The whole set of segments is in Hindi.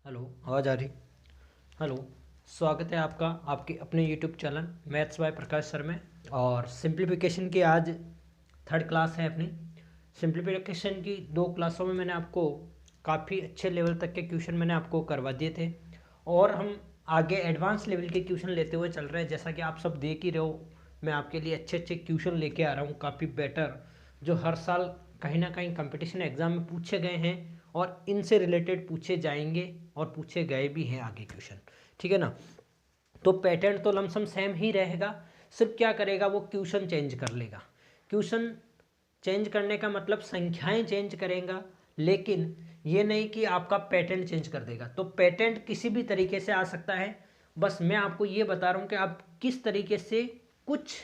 हेलो, आवाज़ आ रही? हेलो, स्वागत है आपका आपके अपने YouTube channel maths by Prakash sir में। और सिंप्लीफिकेशन की आज थर्ड क्लास है अपनी। सिंप्लीफिकेशन की 2 क्लासों में मैंने आपको काफ़ी अच्छे लेवल तक के क्वेश्चन मैंने आपको करवा दिए थे और हम आगे एडवांस लेवल के क्वेश्चन लेते हुए चल रहे हैं। जैसा कि आप सब देख ही रहे हो, मैं आपके लिए अच्छे अच्छे क्वेश्चन लेके आ रहा हूँ, काफ़ी बेटर, जो हर साल कहीं ना कहीं कंपटीशन एग्जाम में पूछे गए हैं और इनसे रिलेटेड पूछे जाएंगे और पूछे गए भी हैं आगे क्वेश्चन। ठीक है ना? तो पैटर्न तो लमसम सेम ही रहेगा, सिर्फ क्या करेगा वो क्वेश्चन चेंज कर लेगा। क्वेश्चन चेंज करने का मतलब संख्याएं चेंज करेगा, लेकिन ये नहीं कि आपका पैटर्न चेंज कर देगा। तो पैटर्न किसी भी तरीके से आ सकता है, बस मैं आपको ये बता रहा हूँ कि आप किस तरीके से कुछ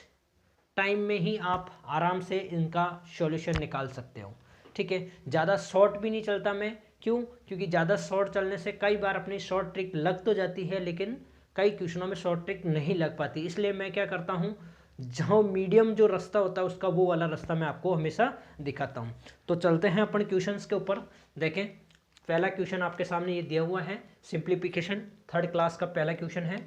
टाइम में ही आप आराम से इनका सॉल्यूशन निकाल सकते हो। ठीक है, ज़्यादा शॉर्ट भी नहीं चलता मैं, क्यों? क्योंकि ज़्यादा शॉर्ट चलने से कई बार अपनी शॉर्ट ट्रिक लग तो जाती है, लेकिन कई क्वेश्चनों में शॉर्ट ट्रिक नहीं लग पाती। इसलिए मैं क्या करता हूँ, जहाँ मीडियम जो रास्ता होता है उसका वो वाला रास्ता मैं आपको हमेशा दिखाता हूँ। तो चलते हैं अपन क्वेश्चंस के ऊपर। देखें, पहला क्वेश्चन आपके सामने ये दिया हुआ है, सिंप्लीफिकेशन थर्ड क्लास का पहला क्वेश्चन है।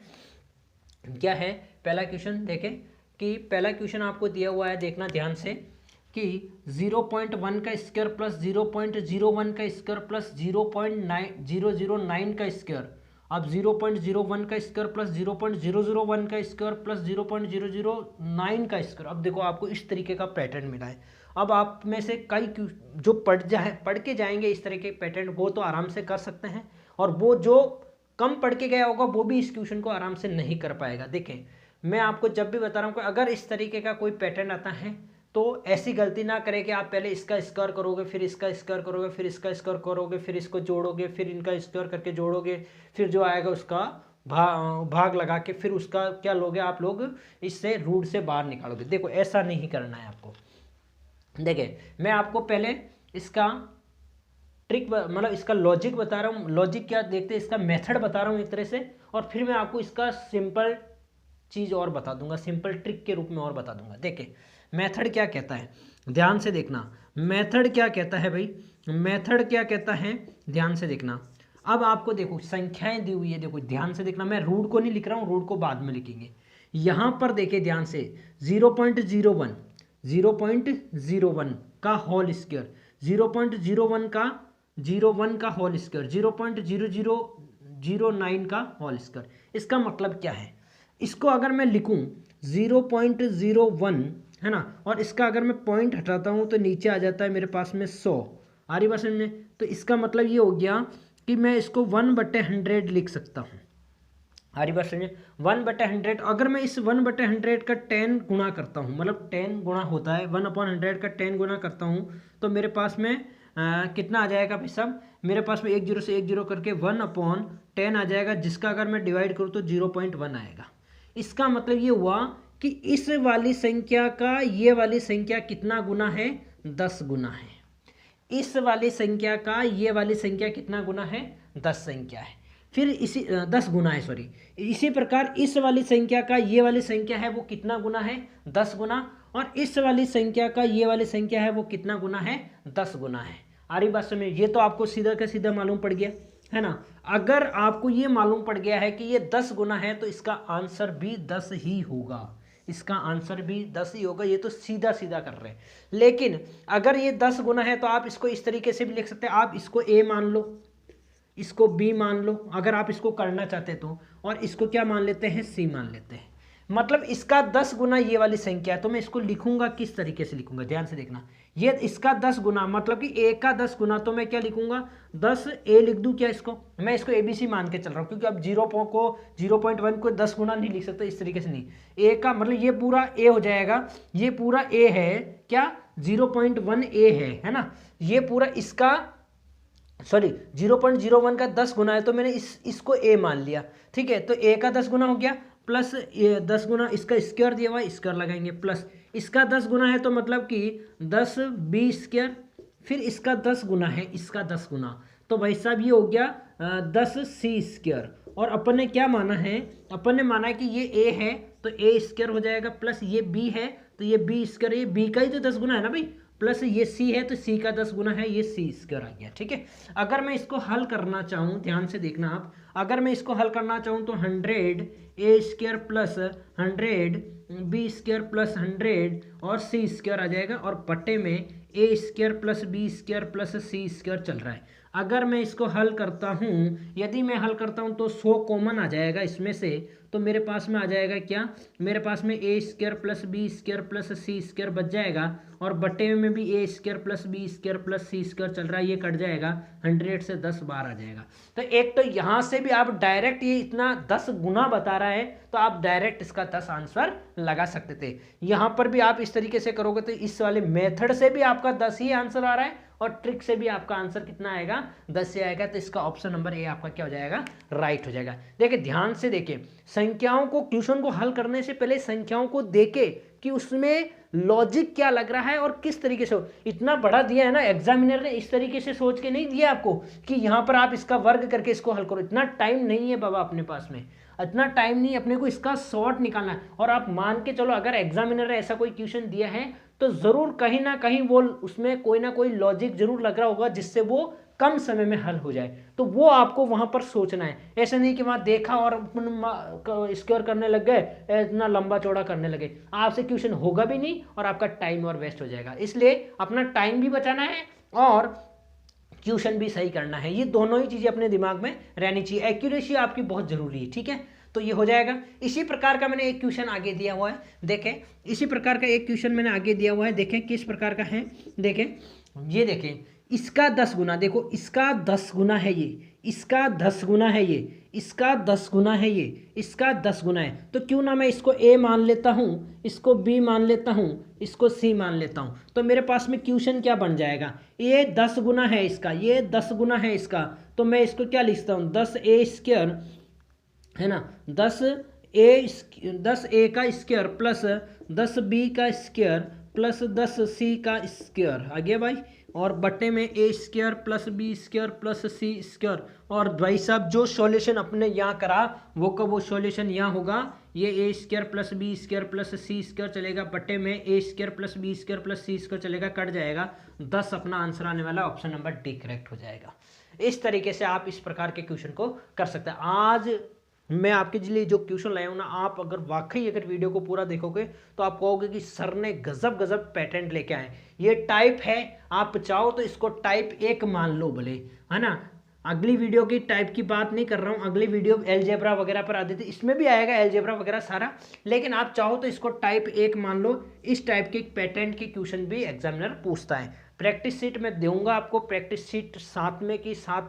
क्या है पहला क्वेश्चन? देखें कि पहला क्वेश्चन आपको दिया हुआ है, देखना ध्यान से, कि 0.1 का स्क्वायर प्लस 0.01 का स्क्वायर प्लस 0.009 का स्क्वायर। अब 0.01 का स्क्वायर प्लस 0.001 का स्क्वायर प्लस 0.009 का स्क्वायर। अब देखो, आपको इस तरीके का पैटर्न मिला है। अब आप में से कई जो पढ़ के जाएंगे इस तरह के पैटर्न, वो तो आराम से कर सकते हैं, और वो जो कम पढ़ के गया होगा वो भी इस क्वेश्चन को आराम से नहीं कर पाएगा। देखें, मैं आपको जब भी बता रहा हूँ कि अगर इस तरीके का कोई पैटर्न आता है तो ऐसी गलती ना करें कि आप पहले इसका स्क्वायर करोगे, फिर इसका स्क्वायर करोगे, फिर इसका स्क्वायर करोगे, फिर इसको जोड़ोगे, फिर इनका स्क्वायर करके जोड़ोगे, फिर जो आएगा उसका भाग लगा के फिर उसका क्या लोगे आप लोग, इससे रूट से बाहर निकालोगे। देखो, ऐसा नहीं करना है आपको। देखिए, मैं आपको पहले इसका ट्रिक मतलब इसका लॉजिक बता रहा हूँ। लॉजिक क्या देखते हैं, इसका मेथड बता रहा हूँ एक तरह से, और फिर मैं आपको इसका सिंपल चीज़ और बता दूंगा, सिंपल ट्रिक के रूप में और बता दूंगा। देखिए, मेथड क्या कहता है, ध्यान से देखना। मेथड क्या कहता है भाई, मेथड क्या कहता है, ध्यान से देखना। अब आपको देखो संख्याएं दी हुई है, देखो ध्यान से देखना। मैं रूट को नहीं लिख रहा हूँ, रूट को बाद में लिखेंगे। यहाँ पर देखिए ध्यान से, 0.01 0.01 का होल स्क्वायर, 0.01 का 01 का होल स्क्वायर, 0.0009 का होल स्क्वायर। इसका मतलब क्या है? इसको अगर मैं लिखूं 0.01 है ना, और इसका अगर मैं पॉइंट हटाता हूं तो नीचे आ जाता है मेरे पास में 100। आ रही बात समझ में? तो इसका मतलब ये हो गया कि मैं इसको 1/100 लिख सकता हूं। आ रही बात समझे? 1/100। अगर मैं इस 1/100 का 10 गुणा करता हूँ, मतलब 10 गुणा होता है, 1/100 का 10 गुणा करता हूँ, तो मेरे पास में कितना आ जाएगा भाई साहब? मेरे पास में 1 0 से 1 0 करके 1/10 आ जाएगा, जिसका अगर मैं डिवाइड करूँ तो 0.1 आएगा। इसका मतलब ये हुआ कि इस वाली संख्या का ये वाली संख्या कितना गुना है? 10 गुना है। इस वाली संख्या का ये वाली संख्या कितना गुना है? 10 संख्या है। फिर इसी 10 गुना है, सॉरी। इसी प्रकार इस वाली संख्या का ये वाली संख्या है वो कितना गुना है? 10 गुना। और इस वाली संख्या का ये वाली संख्या है वो कितना गुना है? 10 गुना है। आ रही बात समझ? ये तो आपको सीधा का सीधा मालूम पड़ गया है ना। अगर आपको ये मालूम पड़ गया है कि ये 10 गुना है तो इसका आंसर भी 10 ही होगा। इसका आंसर भी 10 ही होगा। ये तो सीधा सीधा कर रहे हैं। लेकिन अगर ये 10 गुना है तो आप इसको इस तरीके से भी लिख सकते हैं। आप इसको ए मान लो, इसको बी मान लो, अगर आप इसको करना चाहते तो, और इसको क्या मान लेते हैं? सी मान लेते हैं। मतलब इसका 10 गुना ये वाली संख्या है। तो मैं इसको लिखूंगा किस तरीके से लिखूंगा, ध्यान से देखना। ये इसका 10 गुना मतलब कि ए का 10 गुना, तो मैं क्या लिखूंगा? 10 ए लिख दूं क्या इसको? मैं इसको एबीसी मान के चल रहा हूं, क्योंकि अब 0.1 को 10 गुना नहीं लिख सकता इस तरीके से। नहीं, ए का मतलब ये पूरा ए हो जाएगा। ये पूरा ए है क्या? 0.1 ए है ना। ये पूरा इसका सॉरी 0.01 का 10 गुना है, तो मैंने इसको ए मान लिया। ठीक है, तो ए का 10 गुना हो गया, प्लस ये 10 गुना इसका स्क्वायर दिया हुआ, स्क्वायर लगाएंगे, प्लस इसका 10 गुना है तो मतलब कि 10 बी स्क्वायर, फिर इसका 10 गुना है, इसका 10 गुना, तो भाई साहब ये हो गया 10 सी स्क्वायर। और अपन ने क्या माना है? अपन ने माना है कि ये ए है तो ए स्क्वायर हो जाएगा, प्लस ये बी है तो ये बी स्क्वायर, ये बी का ही तो 10 गुना है ना भाई। प्लस ये सी है तो सी का 10 गुना है, ये सी स्क्वायर आ गया। ठीक है, अगर मैं इसको हल करना चाहूँ, ध्यान से देखना आप, अगर मैं इसको हल करना चाहूँ तो 100 A square plus 100 B square plus 100 और सी स्क्वायर आ जाएगा, और बटे में A square plus B square plus C square चल रहा है। अगर मैं इसको हल करता हूँ, यदि मैं हल करता हूँ तो 100 कॉमन आ जाएगा इसमें से, तो मेरे पास में आ जाएगा क्या, मेरे पास में A square plus B square plus C square बच जाएगा, और बटे में भी A square plus B square plus C square चल रहा है, ये कट जाएगा, 100 से 10 बार आ जाएगा। तो एक तो यहाँ से भी आप डायरेक्ट, ये इतना 10 गुना बता रहा है तो आप डायरेक्ट इसका 10 आंसर लगा सकते थे। यहाँ पर भी आप इस तरीके से करोगे तो इस वाले मेथड से भी आपका 10 ही आंसर आ रहा है, और ट्रिक से भी आपका आंसर कितना आएगा, 10 से आएगा। तो इसका ऑप्शन नंबर ए आपका क्या हो जाएगा, राइट हो जाएगा। देखिए ध्यान से देखिए, संख्याओं को, क्वेश्चन को हल करने से पहले संख्याओं को देखे कि उसमें लॉजिक क्या लग रहा है और किस तरीके से। इतना बड़ा दिया है ना एग्जामिनर ने, इस तरीके से सोच के नहीं दिया आपको कि यहाँ पर आप इसका वर्ग करके इसको हल करो। इतना टाइम नहीं है बाबा अपने पास में, इतना टाइम नहीं, अपने को इसका शॉर्ट निकालना है। और आप मान के चलो, अगर एग्जामिनर ने ऐसा कोई क्वेश्चन दिया है तो जरूर कहीं ना कहीं वो उसमें कोई ना कोई लॉजिक जरूर लग रहा होगा जिससे वो कम समय में हल हो जाए। तो वो आपको वहां पर सोचना है, ऐसा नहीं कि वहां देखा और स्क्वायर करने लग गए, इतना लंबा चौड़ा करने लगे, आपसे क्वेश्चन होगा भी नहीं और आपका टाइम और वेस्ट हो जाएगा। इसलिए अपना टाइम भी बचाना है और क्वेश्चन भी सही करना है, ये दोनों ही चीजें अपने दिमाग में रहनी चाहिए। एक्यूरेसी आपकी बहुत जरूरी है। ठीक है, तो ये हो जाएगा। इसी प्रकार का मैंने एक क्वेश्चन आगे दिया हुआ है, देखें, इसी प्रकार का एक क्वेश्चन मैंने आगे दिया हुआ है, देखें किस प्रकार का है। देखें, ये देखें, इसका 10 गुना, देखो इसका 10 गुना है ये, इसका 10 गुना है ये, इसका 10 गुना है ये, इसका 10 गुना है। तो क्यों ना मैं इसको ए मान लेता हूँ, इसको बी मान लेता हूँ, इसको सी मान लेता हूँ। तो मेरे पास में क्वेश्चन क्या बन जाएगा, ये 10 गुना है इसका, ये 10 गुना है इसका, तो मैं इसको क्या लिखता हूँ, 10 ए स्क्वायर है ना, 10 ए का स्क्वायर प्लस 10 बी का स्क्वायर प्लस 10 सी का स्क्वायर आ गया भाई, और बटे में A square plus B square plus C square. और भाई साहब जो सॉल्यूशन अपने यहाँ करा वो का वो सॉल्यूशन यहाँ होगा, ये A square plus B square plus C square चलेगा, बटे में A square plus B square plus C square चलेगा, कट जाएगा, 10 अपना आंसर आने वाला, ऑप्शन नंबर डी करेक्ट हो जाएगा। इस तरीके से आप इस प्रकार के क्वेश्चन को कर सकते हैं। आज मैं आपके लिए जो क्वेश्चन लाया हूँ ना, आप अगर वाकई अगर वीडियो को पूरा देखोगे तो आप कहोगे कि सर ने गजब गजब पैटर्न लेके आए। ये टाइप है, आप चाहो तो इसको टाइप 1 मान लो भले, है ना। अगली वीडियो की टाइप की बात नहीं कर रहा हूँ, अगली वीडियो अलजेब्रा वगैरह पर आती थी, इसमें भी आएगा अलजेब्रा वगैरह सारा, लेकिन आप चाहो तो इसको टाइप 1 मान लो। इस टाइप के पैटर्न के क्वेश्चन भी एग्जामिनर पूछता है। प्रैक्टिस शीट मैं दूंगा आपको, प्रैक्टिस शीट साथ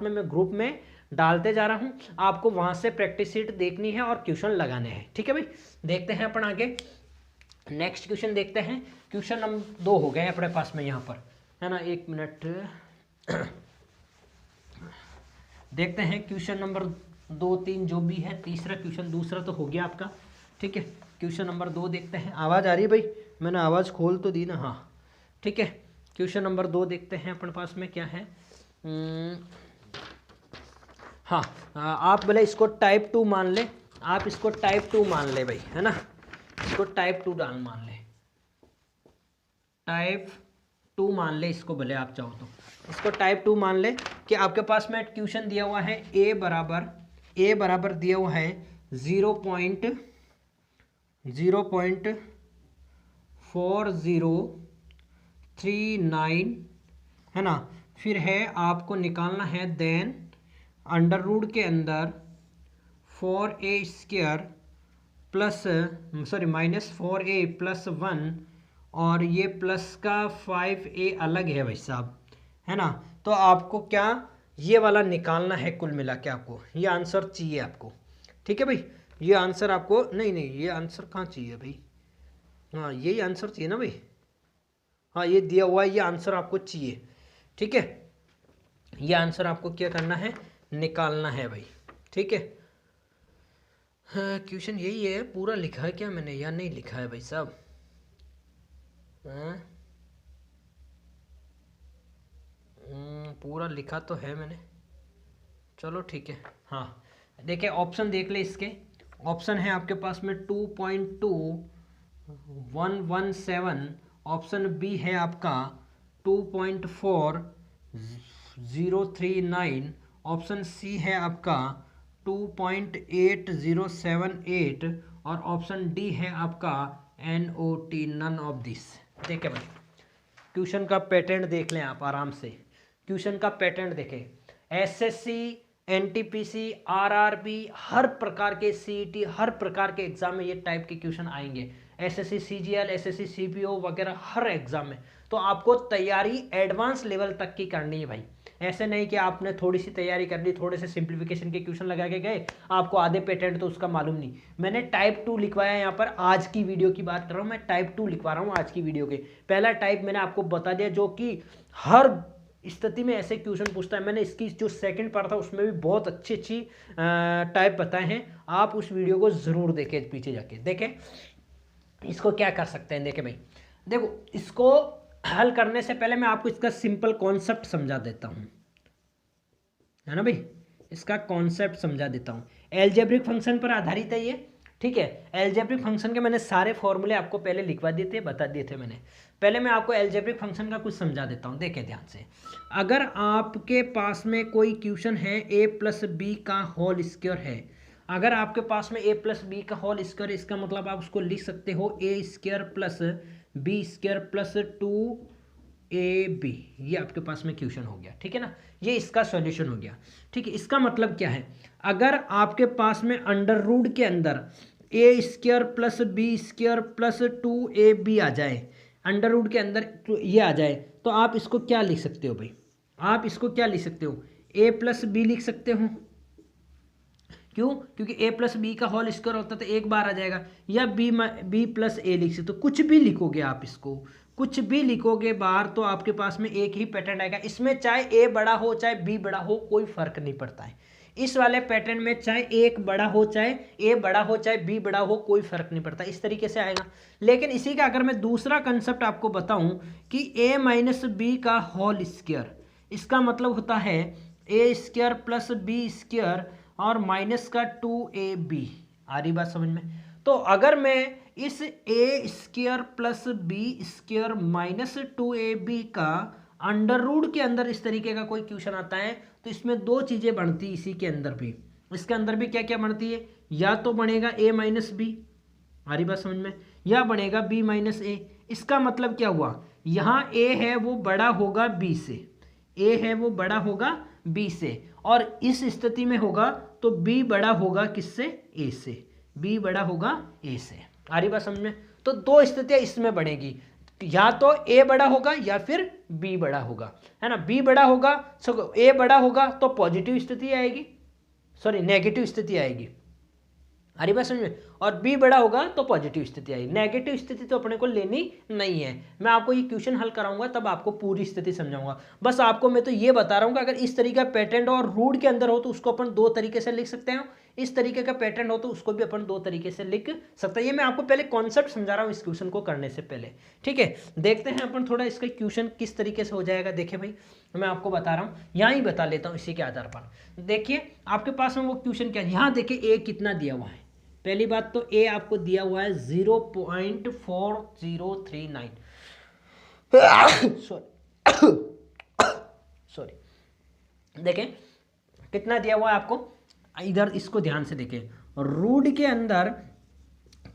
में मैं ग्रुप में डालते जा रहा हूं, आपको वहां से प्रैक्टिस शीट देखनी है और क्वेश्चन लगाने हैं। ठीक है भाई, देखते हैं अपन आगे नेक्स्ट क्वेश्चन देखते हैं। क्वेश्चन नंबर 2 हो गए अपने पास में यहाँ पर, है ना। 1 मिनट देखते हैं क्वेश्चन नंबर 2 3 जो भी है, तीसरा क्वेश्चन, दूसरा तो हो गया आपका। ठीक है, क्वेश्चन नंबर 2 देखते हैं। आवाज़ आ रही है भाई, मैंने आवाज़ खोल तो दी ना, हाँ ठीक है। क्वेश्चन नंबर 2 देखते हैं अपने पास में क्या है। हाँ, आप बोले इसको टाइप 2 मान ले, आप इसको टाइप 2 मान ले भाई, है ना, इसको टाइप 2 मान ले, टाइप 2 मान ले इसको, भले आप चाहो तो इसको टाइप 2 मान ले कि आपके पास में क्वेश्चन दिया हुआ है ए बराबर दिया हुआ है 0.4039 है ना। फिर है आपको निकालना है देन अंडर रूट के अंदर 4a square plus minus 4a plus 1, और ये प्लस का 5a अलग है भाई साहब, है ना। तो आपको क्या ये वाला निकालना है, कुल मिला के आपको ये आंसर चाहिए आपको। ठीक है भाई, ये आंसर आपको नहीं ये आंसर कहाँ चाहिए भाई, हाँ यही आंसर चाहिए ना भाई, हाँ ये दिया हुआ है, ये आंसर आपको चाहिए। ठीक है, ये आंसर आपको क्या करना है, निकालना है भाई। ठीक है, हाँ क्वेश्चन यही है, पूरा लिखा है क्या मैंने या नहीं लिखा है भाई साहब, पूरा लिखा तो है मैंने, चलो ठीक है। हाँ देखिए, ऑप्शन देख ले इसके, ऑप्शन है आपके पास में 2.2117, ऑप्शन बी है आपका 2.4039, ऑप्शन सी है आपका 2.8078 और ऑप्शन डी है आपका NOT, नन ऑफ दिस। देखें भाई, क्वेश्चन का पैटर्न देख लें आप आराम से, क्वेश्चन का पैटर्न देखें। SSC, NTPC, RRB, हर प्रकार के CET, हर प्रकार के एग्जाम में ये टाइप के क्वेश्चन आएंगे। SSC CGL, SSC CPO वगैरह हर एग्जाम में। तो आपको तैयारी एडवांस लेवल तक की करनी है भाई। ऐसे नहीं कि आपने थोड़ी सी तैयारी कर ली, थोड़े से सिंप्लीफिकेशन के क्वेश्चन लगा के गए, आपको आधे पैटर्न तो उसका मालूम नहीं। मैंने टाइप 2 लिखवाया यहाँ पर, आज की वीडियो की बात कर रहा हूँ मैं, टाइप 2 लिखवा रहा हूँ आज की वीडियो के। पहला टाइप मैंने आपको बता दिया, जो कि हर स्थिति में ऐसे क्वेश्चन पूछता है। मैंने इसकी जो सेकंड पार्ट था उसमें भी बहुत अच्छी टाइप बताए हैं, आप उस वीडियो को जरूर देखें, पीछे जाके देखें। इसको क्या कर सकते हैं, देखें भाई, देखो इसको हल करने से पहले मैं आपको इसका सिंपल कॉन्सेप्ट समझा देता हूं, है ना भाई, इसका कॉन्सेप्ट समझा देता हूं। एल्जेब्रिक फंक्शन पर आधारित है ये, ठीक है। एल्जेब्रिक फंक्शन के मैंने सारे फॉर्मूले आपको पहले लिखवा दिए थे, बता दिए थे मैंने। पहले मैं आपको एल्जेब्रिक फंक्शन का कुछ समझा देता हूं, देखें ध्यान से। अगर आपके पास में कोई क्वेश्चन है a+b का होल स्क्वायर है, अगर आपके पास में a+b का होल स्क्वायर, इसका मतलब आप उसको लिख सकते हो a² + b² + 2ab, ये आपके पास में क्वेश्चन हो गया, ठीक है ना। ये इसका सॉल्यूशन हो गया, ठीक है। इसका मतलब क्या है, अगर आपके पास में अंडर रूट के अंदर a² + b² + 2ab आ जाए, अंडर रूट के अंदर ये आ जाए, तो आप इसको क्या लिख सकते हो भाई, आप इसको क्या लिख सकते हो, a+b लिख सकते हो। क्यों? क्योंकि a+b का होल स्क्वायर होता है तो एक बार आ जाएगा, या b+a लिख सकते हो। कुछ भी लिखोगे आप, इसको कुछ भी लिखोगे बाहर, तो आपके पास में एक ही पैटर्न आएगा। इसमें चाहे a बड़ा हो चाहे b बड़ा हो, कोई फर्क नहीं पड़ता है। इस वाले पैटर्न में चाहे एक बड़ा हो चाहे a बड़ा हो चाहे b बड़ा हो, कोई फर्क नहीं पड़ता, इस तरीके से आएगा। लेकिन इसी का अगर मैं दूसरा कंसेप्ट आपको बताऊं कि a - b का होल स्क्वायर, इसका मतलब होता है a² + b² और माइनस का 2ab। आ रही बात समझ में? तो अगर मैं इस a² + b² माइनस 2ab का अंडर रूट के अंदर इस तरीके का कोई क्वेश्चन आता है, तो इसमें दो चीजें बनती है, इसी के अंदर भी, इसके अंदर भी क्या क्या बनती है, या तो बनेगा a - b, आ रही बात समझ में, या बनेगा b - a। इसका मतलब क्या हुआ, यहाँ a है वो बड़ा होगा b से, a है वो बड़ा होगा b से, और इस स्थिति में होगा तो b बड़ा होगा किससे, a से, b बड़ा होगा a से। आ रही बात समझ में? तो दो स्थितियां इसमें बढ़ेगी, या तो a बड़ा होगा या फिर b बड़ा होगा, है ना। b बड़ा होगा, a बड़ा होगा तो पॉजिटिव स्थिति आएगी, सॉरी नेगेटिव स्थिति आएगी। आ रही बात समझ में? और b बड़ा होगा तो पॉजिटिव स्थिति आएगी। नेगेटिव स्थिति तो अपने को लेनी नहीं है। मैं आपको ये क्वेश्चन हल कराऊंगा तब आपको पूरी स्थिति समझाऊंगा। बस आपको मैं तो ये बता रहा हूँ कि अगर इस तरीके का पैटर्न और रूट के अंदर हो तो उसको अपन दो तरीके से लिख सकते हैं, इस तरीके का पैटर्न हो तो उसको भी अपन दो तरीके से लिख सकते हैं। ये मैं आपको पहले कॉन्सेप्ट समझा रहा हूँ इस क्वेश्चन को करने से पहले, ठीक है। देखते हैं अपन थोड़ा इसका क्वेश्चन किस तरीके से हो जाएगा। देखिए भाई, मैं आपको बता रहा हूँ, यहाँ ही बता लेता हूँ इसी के आधार पर। देखिए आपके पास में वो क्वेश्चन क्या है, यहाँ देखिए a कितना दिया हुआ है। पहली बात तो a आपको दिया हुआ है 0.4039 सॉरी देखें कितना दिया हुआ है आपको, इधर इसको ध्यान से देखें। रूट के अंदर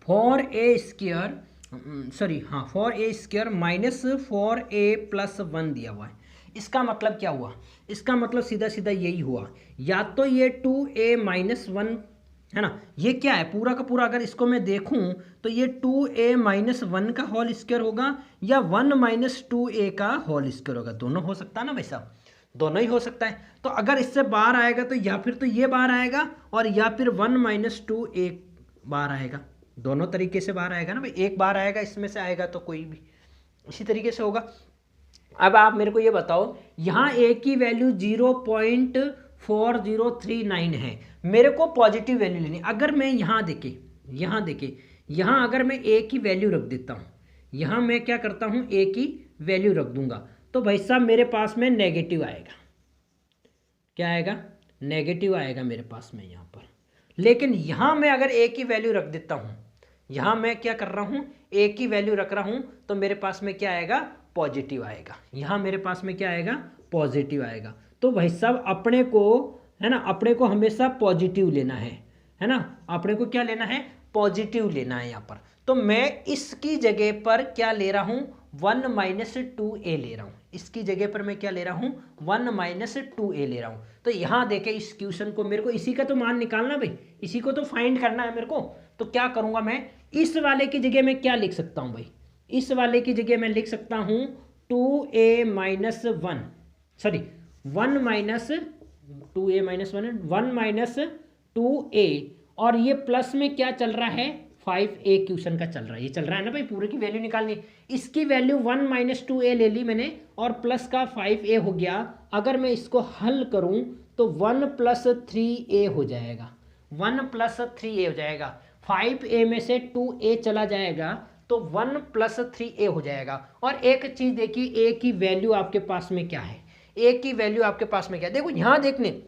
4a² माइनस 4a + 1 दिया हुआ है। इसका मतलब क्या हुआ, इसका मतलब सीधा सीधा यही हुआ, या तो ये 2a - 1 है ना, ये क्या है पूरा का पूरा, अगर इसको मैं देखूं तो ये 2a - 1 का होल स्क्वायर होगा या 1 - 2a का होल स्क्वायर होगा। दोनों हो सकता है ना भाई साहब, दोनों ही हो सकता है। तो अगर इससे बाहर आएगा तो या फिर तो ये बाहर आएगा और या फिर 1 - 2a बाहर आएगा, दोनों तरीके से बाहर आएगा ना भाई। एक बाहर आएगा इसमें से आएगा तो कोई भी इसी तरीके से होगा। अब आप मेरे को ये बताओ, यहाँ a की वैल्यू 0.4039 है, मेरे को पॉजिटिव वैल्यू लेनी। अगर मैं यहाँ देखे यहाँ अगर मैं a की वैल्यू रख देता हूँ, यहाँ मैं क्या करता हूँ a की वैल्यू रख दूंगा, तो भाई साहब मेरे पास में नेगेटिव आएगा। क्या आएगा? नेगेटिव आएगा मेरे पास में यहाँ पर। लेकिन यहाँ मैं अगर a की वैल्यू रख देता हूँ, यहाँ मैं क्या कर रहा हूँ, a की वैल्यू रख रहा हूँ, तो मेरे पास में क्या आएगा, पॉजिटिव आएगा, यहाँ मेरे पास में क्या आएगा, पॉजिटिव आएगा। तो भाई साहब अपने को, है ना, अपने को हमेशा पॉजिटिव लेना है ना, अपने को क्या लेना है, पॉजिटिव लेना है यहाँ पर। तो मैं इसकी जगह पर क्या ले रहा हूँ, 1 - 2a ले रहा हूँ। इसकी जगह पर मैं क्या ले रहा हूँ, 1 - 2a ले रहा हूँ। तो यहाँ देखें इस क्वेश्चन को, मेरे को इसी का तो मान निकालना भाई, इसी को तो फाइंड करना है मेरे को। तो क्या करूँगा मैं, इस वाले की जगह मैं क्या लिख सकता हूँ भाई, इस वाले की जगह मैं लिख सकता हूँ 2a - 1, सॉरी 1 - 2a - 1 - 2a, और ये प्लस में क्या चल रहा है, 5a क्वेश्चन का चल रहा है, ये चल रहा है ना भाई, पूरे की वैल्यू निकालनी है। इसकी वैल्यू 1 - 2a ले ली मैंने, और प्लस का 5a हो गया। अगर मैं इसको हल करूं तो 1 + 3a हो जाएगा, 1 + 3a हो जाएगा। 5a में से 2a चला जाएगा तो 1 + 3a हो जाएगा। और एक चीज देखिए, a की वैल्यू आपके पास में क्या है, a की वैल्यू आपके पास में क्या है, देखो यहाँ देखने,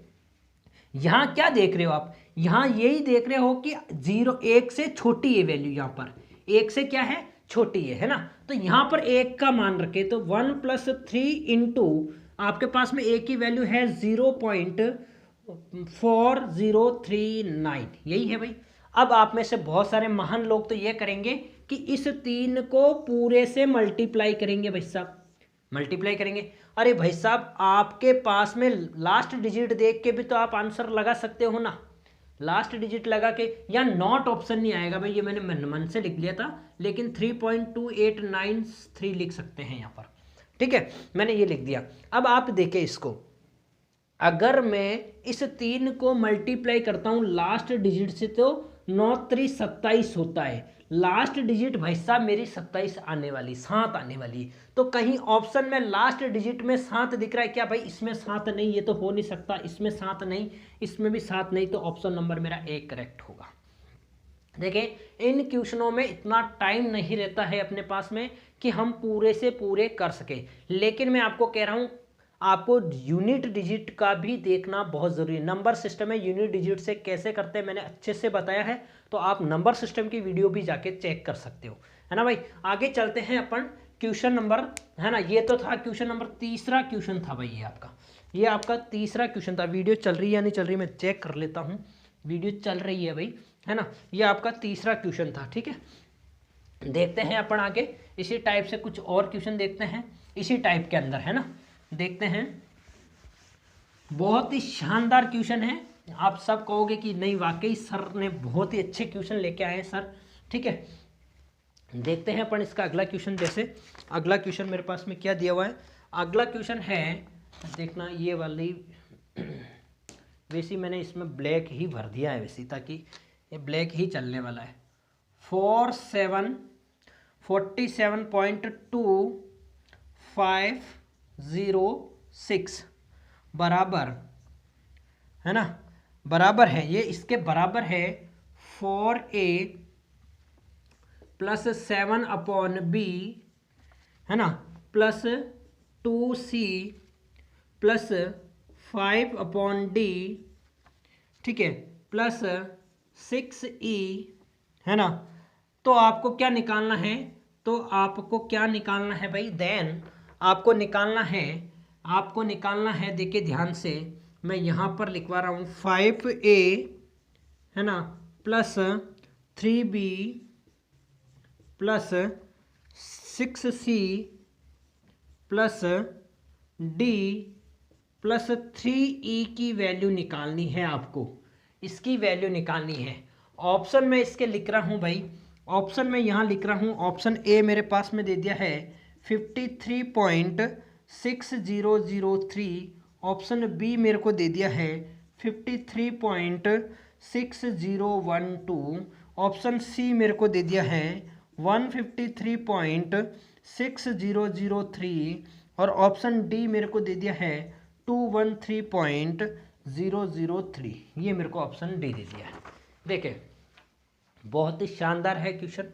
यहाँ क्या देख रहे हो आप, यहाँ यही देख रहे हो कि 0 1 से छोटी है वैल्यू, यहाँ पर 1 से क्या है, छोटी है ना। तो यहाँ पर 1 का मान रखे तो 1 + 3 इंटू आपके पास में a की वैल्यू है 0.4039, यही है भाई। अब आप में से बहुत सारे महान लोग तो ये करेंगे कि इस 3 को पूरे से मल्टीप्लाई करेंगे भाई साहब, मल्टीप्लाई करेंगे। अरे भाई साहब आपके पास में लास्ट डिजिट देख के भी तो आप आंसर लगा सकते हो ना, लास्ट डिजिट लगा के। या नॉट ऑप्शन नहीं आएगा भाई, ये मैंने मन से लिख लिया था, लेकिन 3.2893 लिख सकते हैं यहाँ पर, ठीक है, मैंने ये लिख दिया। अब आप देखें इसको, अगर मैं इस 3 को मल्टीप्लाई करता हूँ लास्ट डिजिट से तो 9 × 3 = 27 होता है। लास्ट डिजिट भाई साहब मेरी 27 आने वाली, 7 आने वाली। तो कहीं ऑप्शन में लास्ट डिजिट में 7 दिख रहा है क्या भाई, इसमें 7 नहीं, ये तो हो नहीं सकता, इसमें 7 नहीं, इसमें भी 7 नहीं, तो ऑप्शन नंबर मेरा A करेक्ट होगा। देखें इन क्वेश्चनों में इतना टाइम नहीं रहता है अपने पास में कि हम पूरे से पूरे कर सके, लेकिन मैं आपको कह रहा हूँ आपको यूनिट डिजिट का भी देखना बहुत ज़रूरी है। नंबर सिस्टम में यूनिट डिजिट से कैसे करते हैं मैंने अच्छे से बताया है, तो आप नंबर सिस्टम की वीडियो भी जाके चेक कर सकते हो, है ना भाई। आगे चलते हैं अपन क्वेश्चन नंबर, है ना, ये तो था क्वेश्चन नंबर, तीसरा क्वेश्चन था भाई, ये आपका तीसरा क्वेश्चन था। वीडियो चल रही है या नहीं चल रही मैं चेक कर लेता हूँ, वीडियो चल रही है भाई, है ना। ये आपका तीसरा क्वेश्चन था, ठीक है। देखते हैं अपन आगे इसी टाइप से कुछ और क्वेश्चन देखते हैं इसी टाइप के अंदर, है ना। देखते हैं, बहुत ही शानदार क्वेश्चन है, आप सब कहोगे कि नहीं वाकई सर ने बहुत ही अच्छे क्वेश्चन लेके आए हैं सर, ठीक है। देखते हैं अपन इसका अगला क्वेश्चन। जैसे अगला क्वेश्चन मेरे पास में क्या दिया हुआ है, अगला क्वेश्चन है, देखना ये वाली, वैसे मैंने इसमें ब्लैक ही भर दिया है वैसे, ताकि ये ब्लैक ही चलने वाला है। 47.2506 बराबर, है ना, बराबर है, ये इसके बराबर है 4a + 7/b, है ना, प्लस 2c + 5/d, ठीक है, प्लस 6e, है ना। तो आपको क्या निकालना है, तो आपको क्या निकालना है भाई, देन आपको निकालना है, देखिए ध्यान से, मैं यहाँ पर लिखवा रहा हूँ 5a, है ना, plus 3b plus 6c plus d plus 3e की वैल्यू निकालनी है आपको, इसकी वैल्यू निकालनी है। ऑप्शन में इसके लिख रहा हूँ भाई, ऑप्शन में यहाँ लिख रहा हूँ, ऑप्शन ए मेरे पास में दे दिया है 53.6003, ऑप्शन बी मेरे को दे दिया है 53.6012, ऑप्शन सी मेरे को दे दिया है 153.6003, और ऑप्शन डी मेरे को दे दिया है 213.003। ये मेरे को ऑप्शन डी दे दिया है। देखिए बहुत ही शानदार है क्वेश्चन,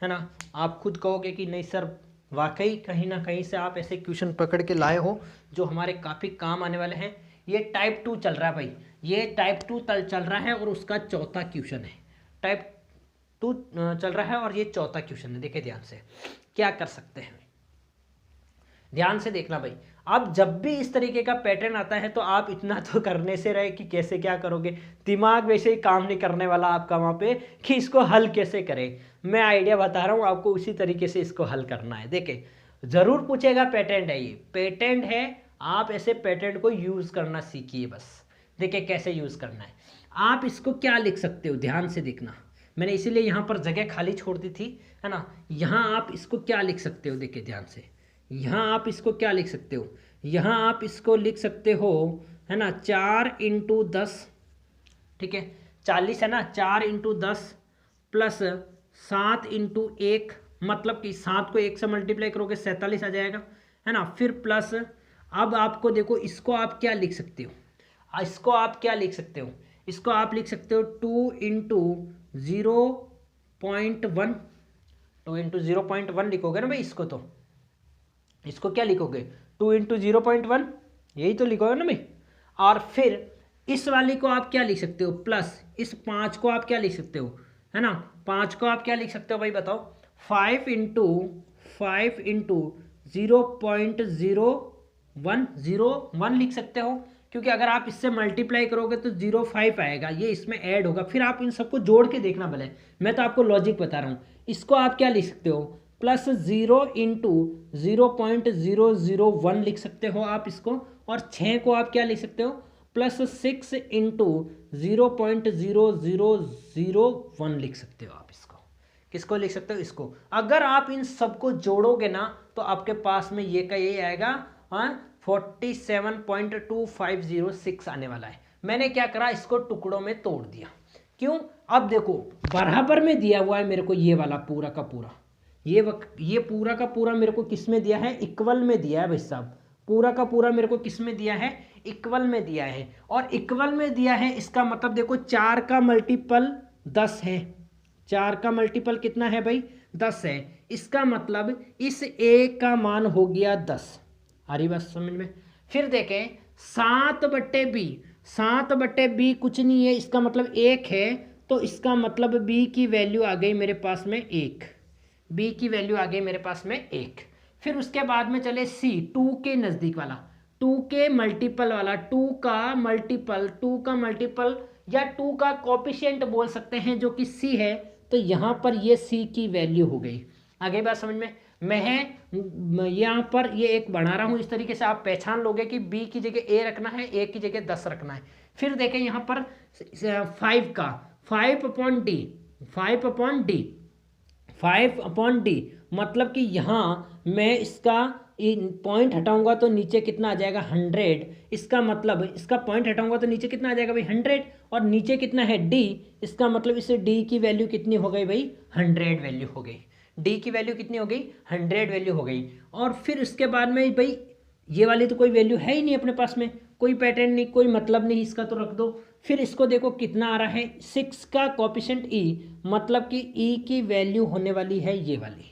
है ना। आप खुद कहोगे कि नहीं सर वाकई कहीं ना कहीं से आप ऐसे क्वेश्चन पकड़ के लाए हो जो हमारे काफ़ी काम आने वाले हैं। ये टाइप 2 चल रहा है भाई, ये टाइप 2 चल रहा है और उसका चौथा क्वेश्चन है, टाइप 2 चल रहा है और ये चौथा क्वेश्चन है। देखिए ध्यान से क्या कर सकते हैं, ध्यान से देखना भाई। अब जब भी इस तरीके का पैटर्न आता है तो आप इतना तो करने से रहे कि कैसे क्या करोगे, दिमाग वैसे ही काम नहीं करने वाला आपका वहाँ पे कि इसको हल कैसे करें। मैं आइडिया बता रहा हूँ आपको, उसी तरीके से इसको हल करना है। देखें, ज़रूर पूछेगा पैटर्न है, ये पैटर्न है, आप ऐसे पैटर्न को यूज़ करना सीखिए बस। देखिए कैसे यूज़ करना है। आप इसको क्या लिख सकते हो, ध्यान से देखना, मैंने इसीलिए यहाँ पर जगह खाली छोड़ दी थी, है ना। यहाँ आप इसको क्या लिख सकते हो, देखिए ध्यान से, यहाँ आप इसको क्या लिख सकते हो, यहाँ आप इसको लिख सकते हो, है ना, 4×10, ठीक है, 40 है ना, 4×10 प्लस 7×1, मतलब कि 7 को 1 से मल्टीप्लाई करोगे 47 आ जाएगा, है ना। फिर प्लस, अब आपको देखो इसको आप क्या लिख सकते हो, इसको आप क्या लिख सकते हो, इसको आप लिख सकते हो 2×0.1, 2×0.1 लिखोगे ना भाई इसको, तो इसको क्या लिखोगे 2×0.1, यही तो लिखोगे ना भाई। और फिर इस वाली को आप क्या लिख सकते हो, प्लस इस 5 को आप क्या लिख सकते हो, है ना, 5 को आप क्या लिख सकते हो भाई बताओ, 5×0.01 लिख सकते हो, क्योंकि अगर आप इससे मल्टीप्लाई करोगे तो 0.5 आएगा, ये इसमें ऐड होगा, फिर आप इन सबको जोड़ के देखना भले, मैं तो आपको लॉजिक बता रहा हूँ। इसको आप क्या लिख सकते हो, प्लस 0×0.001 लिख सकते हो आप इसको, और 6 को आप क्या लिख सकते हो, प्लस 6×0.0001 लिख सकते हो आप इसको। किसको लिख सकते हो, इसको। अगर आप इन सबको जोड़ोगे ना तो आपके पास में ये का ये आएगा, हाँ, 47.2506 आने वाला है। मैंने क्या करा, इसको टुकड़ों में तोड़ दिया, क्यों, अब देखो बराबर में दिया हुआ है मेरे को ये वाला पूरा का पूरा, ये पूरा का पूरा मेरे को किस में दिया है, इक्वल में दिया है भाई साहब, पूरा का पूरा मेरे को किस में दिया है, इक्वल में दिया है। और इक्वल में दिया है, इसका मतलब देखो 4 का मल्टीपल 10 है, 4 का मल्टीपल कितना है भाई, 10 है। इसका मतलब इस a का मान हो गया 10, आ रही बात समझ में। फिर देखें 7/b, 7/b कुछ नहीं है, इसका मतलब 1 है, तो इसका मतलब b की वैल्यू आ गई मेरे पास में 1, b की वैल्यू आ गई मेरे पास में 1। फिर उसके बाद में चले c, 2 के नज़दीक वाला, 2 के मल्टीपल वाला, 2 का मल्टीपल या 2 का कोएफिशिएंट बोल सकते हैं, जो कि c है, तो यहाँ पर ये c की वैल्यू हो गई। आगे बात समझ में। मैं यहाँ पर ये एक बना रहा हूँ, इस तरीके से आप पहचान लोगे कि b की जगह a रखना है, a की जगह 10 रखना है। फिर देखें यहाँ पर 5 का 5/d, मतलब कि यहाँ मैं इसका पॉइंट हटाऊंगा तो नीचे कितना आ जाएगा 100, इसका मतलब इसका पॉइंट हटाऊंगा तो नीचे कितना आ जाएगा भाई 100, और नीचे कितना है d, इसका मतलब इसे d की वैल्यू कितनी हो गई भाई 100 वैल्यू हो गई, d की वैल्यू कितनी हो गई 100 वैल्यू हो गई। और फिर उसके बाद में भाई ये वाली तो कोई वैल्यू है ही नहीं अपने पास में, कोई पैटर्न नहीं, कोई मतलब नहीं, इसका तो रख दो। फिर इसको देखो कितना आ रहा है, 6 का कोएफिशिएंट e, मतलब कि e की वैल्यू होने वाली है ये वाली,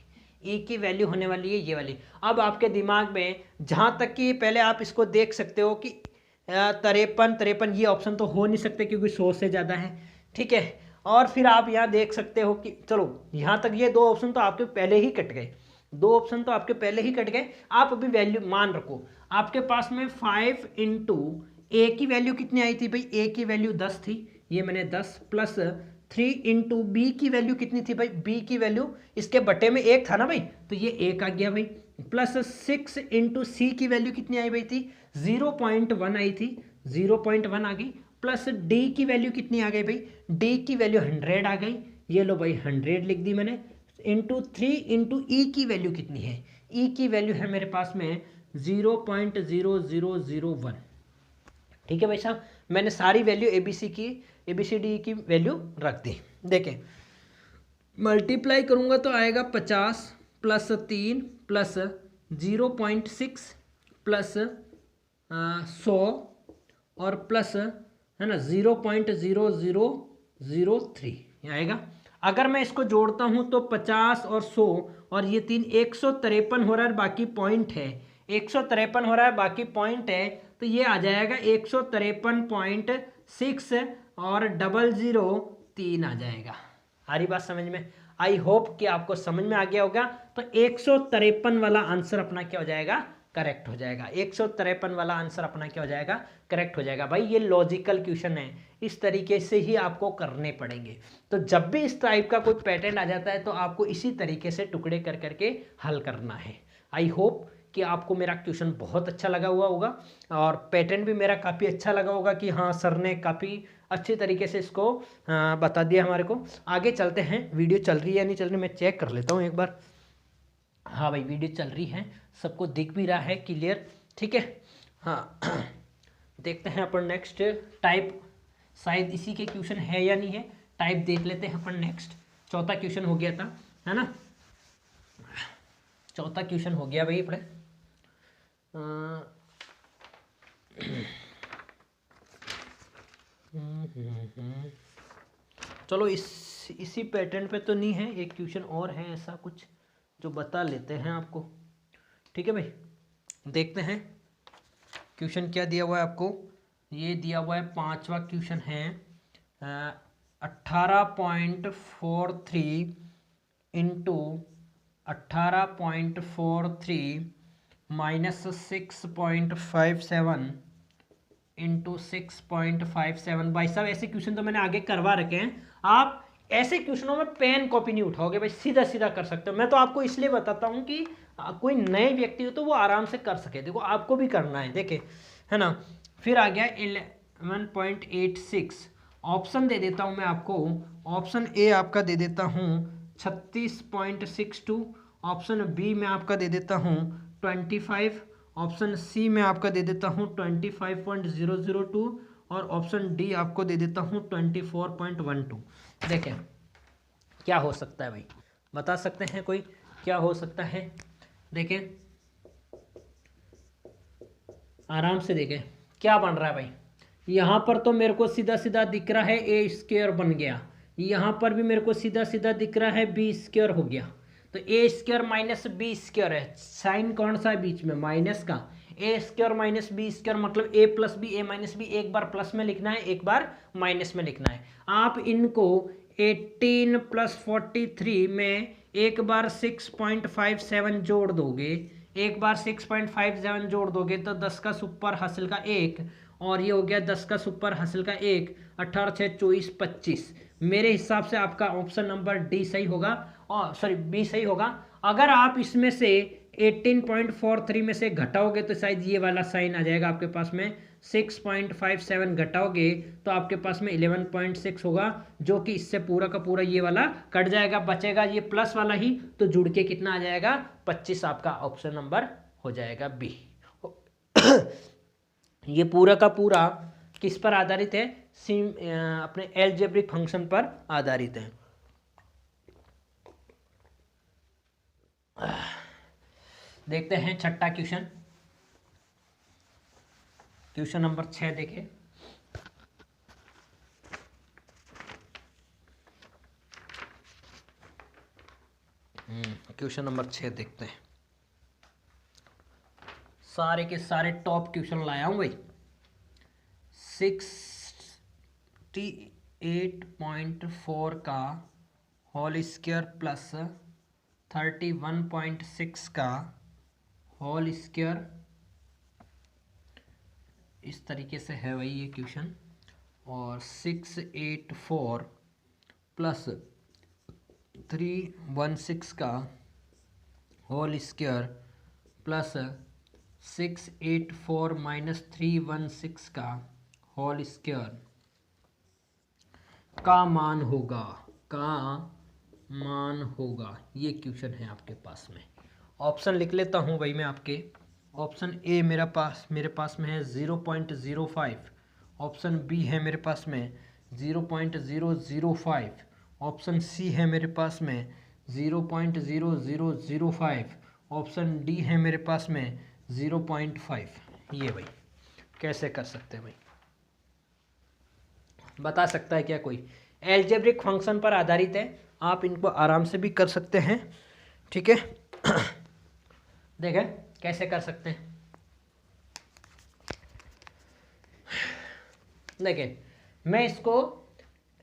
e की वैल्यू होने वाली है ये वाली। अब आपके दिमाग में जहाँ तक कि पहले आप इसको देख सकते हो कि 53 ये ऑप्शन तो हो नहीं सकते क्योंकि 100 से ज़्यादा है, ठीक है। और फिर आप यहाँ देख सकते हो कि चलो यहाँ तक ये 2 ऑप्शन तो आपके पहले ही कट गए, 2 ऑप्शन तो आपके पहले ही कट गए। आप अभी वैल्यू मान रखो, आपके पास में 5 इंटू ए की वैल्यू कितनी आई थी भाई, ए की वैल्यू 10 थी, ये मैंने 10 प्लस 3 इंटू बी की वैल्यू कितनी थी भाई, बी की वैल्यू इसके बटे में 1 था ना भाई, तो ये 1 आ गया भाई, प्लस 6 इंटू सी की वैल्यू कितनी आई भाई थी 0.1 आई थी, 0.1 आ गई, प्लस डी की वैल्यू कितनी आ गई भाई, डी की वैल्यू 100 आ गई, ये लो भाई 100 लिख दी मैंने, इंटू 3 इंटू ई की वैल्यू कितनी है, ई की वैल्यू है मेरे पास में 0.0001, ठीक है भाई साहब। मैंने सारी वैल्यू ABCD की वैल्यू रख दी। देखें मल्टीप्लाई करूँगा तो आएगा 50 प्लस 3 प्लस 0.6 प्लस 100 और प्लस है ना 0.0003 आएगा। अगर मैं इसको जोड़ता हूँ तो 50 और 100 और ये 3 153 हो रहा है, बाकी पॉइंट है 153 हो रहा है, बाकी पॉइंट है, तो ये आ जाएगा 153.6 और 003 आ जाएगा। आ रही बात समझ में। आई होप कि आपको समझ में आ गया होगा। तो 153 वाला आंसर अपना क्या हो जाएगा, करेक्ट हो जाएगा। 153 वाला आंसर अपना क्या हो जाएगा, करेक्ट हो जाएगा। भाई ये लॉजिकल क्वेश्चन है, इस तरीके से ही आपको करने पड़ेंगे। तो जब भी इस टाइप का कोई पैटर्न आ जाता है तो आपको इसी तरीके से टुकड़े कर करके हल करना है। आई होप कि आपको मेरा क्वेश्चन बहुत अच्छा लगा हुआ होगा और पैटर्न भी मेरा काफ़ी अच्छा लगा होगा कि हाँ सर ने काफ़ी अच्छी तरीके से इसको बता दिया हमारे को। आगे चलते हैं, वीडियो चल रही है या नहीं चल रही मैं चेक कर लेता हूँ एक बार। हाँ भाई वीडियो चल रही है, सबको दिख भी रहा है क्लियर, ठीक है। हाँ देखते हैं अपन नेक्स्ट टाइप, शायद इसी के क्वेश्चन है या नहीं है, टाइप देख लेते हैं अपन नेक्स्ट। चौथा क्वेश्चन हो गया था, है ना, चौथा क्वेश्चन हो गया भाई अपने। चलो इसी पैटर्न पे तो नहीं है, एक क्वेश्चन और है ऐसा कुछ जो बता लेते हैं आपको, ठीक है भाई। देखते हैं क्वेश्चन क्या दिया हुआ है आपको। ये दिया हुआ है 5वां क्वेश्चन है 18.43 इंटू 18.43 माइनस 6.57 इंटू 6.57। भाई साहब ऐसे क्वेश्चन तो मैंने आगे करवा रखे हैं, आप ऐसे क्वेश्चनों में पेन कॉपी नहीं उठाओगे भाई, सीधा सीधा कर सकते हो। मैं तो आपको इसलिए बताता हूँ कि कोई नए व्यक्ति हो तो वो आराम से कर सके। देखो आपको भी करना है, देखे है ना। फिर आ गया 11.86, ऑप्शन दे देता हूँ मैं आपको। ऑप्शन ए आपका दे देता हूँ 36.62, ऑप्शन बी में आपका दे देता हूँ 25, ऑप्शन सी में आपका दे देता हूँ 25.002 और ऑप्शन डी आपको दे देता हूँ 24.12। देखें क्या हो सकता है भाई, बता सकते हैं कोई क्या हो सकता है। देखें आराम से देखें क्या बन रहा है भाई। यहाँ पर तो मेरे को सीधा सीधा दिख रहा है ए स्क्वायर बन गया, यहाँ पर भी मेरे को सीधा सीधा दिख रहा है बी स्क्वायर हो गया। तो ए स्क्वायर माइनस बी स्क्वायर है, साइन कौन सा है बीच में, माइनस का। ए स्क्वायर माइनस बी स्क्वायर मतलब ए plus b, a minus B, एक बार प्लस में लिखना है एक बार माइनस में लिखना है। आप इनको 18 + 43 में एक बार 6.57 जोड़ दोगे, एक बार 6.57 जोड़ दोगे तो 10 का सुपर हासिल का 1 और ये हो गया 10 का सुपर हासिल का 1, 18 6 24 25। मेरे हिसाब से आपका ऑप्शन नंबर डी सही होगा, और सॉरी बी सही होगा। अगर आप इसमें से 18.43 में से घटाओगे तो शायद ये वाला साइन आ जाएगा आपके पास में। 6.57 घटाओगे तो आपके पास में 11.6 होगा, जो कि इससे पूरा का पूरा ये वाला कट जाएगा, बचेगा ये प्लस वाला ही, तो जुड़ के कितना आ जाएगा 25। आपका ऑप्शन नंबर हो जाएगा बी। ये पूरा का पूरा किस पर आधारित है, अपने एलजेब्रिक फंक्शन पर आधारित है। देखते हैं छठा क्वेश्चन, क्वेश्चन नंबर 6 देखें। क्वेश्चन नंबर 6 देखते हैं। सारे के सारे टॉप क्वेश्चन लाया हूं भाई। 68.4 का होल स्क्वायर प्लस 31.6 का होल स्क्वायर, इस तरीके से है भाई ये क्वेश्चन। और 684 प्लस 316 का होल स्क्वायर प्लस 684 माइनस 316 का होल स्क्वायर का मान होगा, का मान होगा। ये क्वेश्चन है आपके पास में। ऑप्शन लिख लेता हूँ भाई मैं आपके। ऑप्शन ए मेरे पास में है 0.05, ऑप्शन बी है मेरे पास में 0.005, ऑप्शन सी है मेरे पास में 0.0005, ऑप्शन डी है मेरे पास में 0.5। ये भाई कैसे कर सकते हैं भाई, बता सकता है क्या कोई। एल्जेब्रिक फंक्शन पर आधारित है, आप इनको आराम से भी कर सकते हैं, ठीक है। देखें कैसे कर सकते हैं। देखें मैं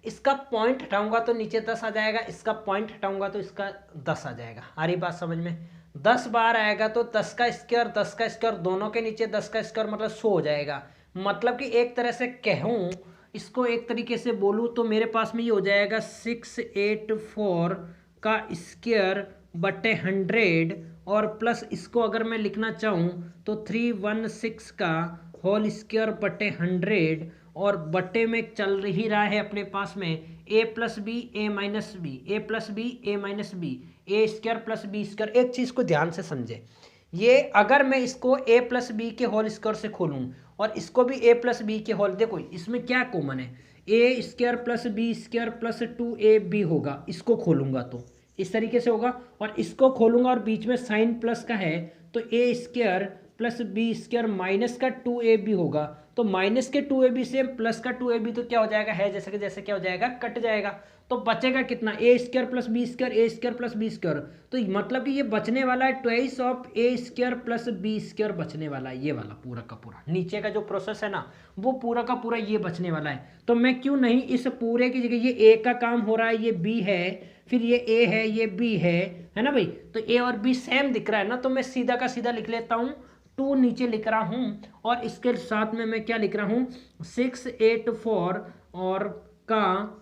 इसका पॉइंट हटाऊंगा तो नीचे 10 आ जाएगा, इसका पॉइंट हटाऊंगा तो इसका 10 आ जाएगा। आ रही बात समझ में। 10 बार आएगा तो 10 का स्क्वायर 10 का स्क्वायर दोनों के नीचे 10 का स्क्वायर मतलब 100 हो जाएगा। मतलब कि एक तरह से कहूँ, इसको एक तरीके से बोलूँ तो मेरे पास में ये हो जाएगा 684 का स्क्वायर बटे 100 और प्लस इसको अगर मैं लिखना चाहूँ तो 316 का होल स्क्वायर बटे 100 और बटे में चल ही रहा है अपने पास में a plus b a minus b a plus b a minus b a square plus B square. एक चीज़ को ध्यान से समझे, ये अगर मैं इसको a प्लस बी के होल स्क्वायर से खोलूँ और इसको भी a प्लस बी के होल, देखो इसमें क्या कॉमन है, a square plus B square plus 2ab होगा, इसको खोलूंगा तो इस तरीके से होगा और इसको खोलूंगा और बीच में साइन प्लस का है तो a square plus B square minus का 2ab होगा। तो माइनस के 2ab से प्लस का 2ab तो क्या हो जाएगा, है जैसे कि जैसे क्या हो जाएगा, कट जाएगा। तो बचेगा कितना, a square plus B square a square plus B square. तो मतलब कि ये बचने वाला है twice of a square plus B square बचने वाला है, ये वाला पूरा का पूरा नीचे का जो प्रोसेस है ना वो पूरा का पूरा ये बचने वाला है। तो मैं क्यों नहीं इस पूरे की जगह, ये ए का काम हो रहा है, ये बी है, फिर ये ए है, ये बी है ना भाई, तो ए और बी सेम दिख रहा है ना, तो मैं सीधा का सीधा लिख लेता हूँ 2 नीचे लिख रहा हूँ और इसके साथ में मैं क्या लिख रहा हूँ 684 और का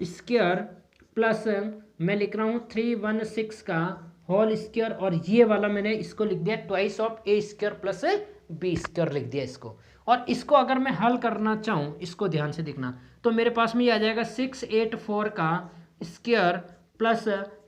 स्क्वायर प्लस मैं लिख रहा हूँ 316 का होल स्क्वायर और ये वाला मैंने इसको लिख दिया twice of a square plus B square लिख दिया इसको। और इसको अगर मैं हल करना चाहूँ, इसको ध्यान से देखना, तो मेरे पास में ये आ जाएगा 684 का स्क्वायर प्लस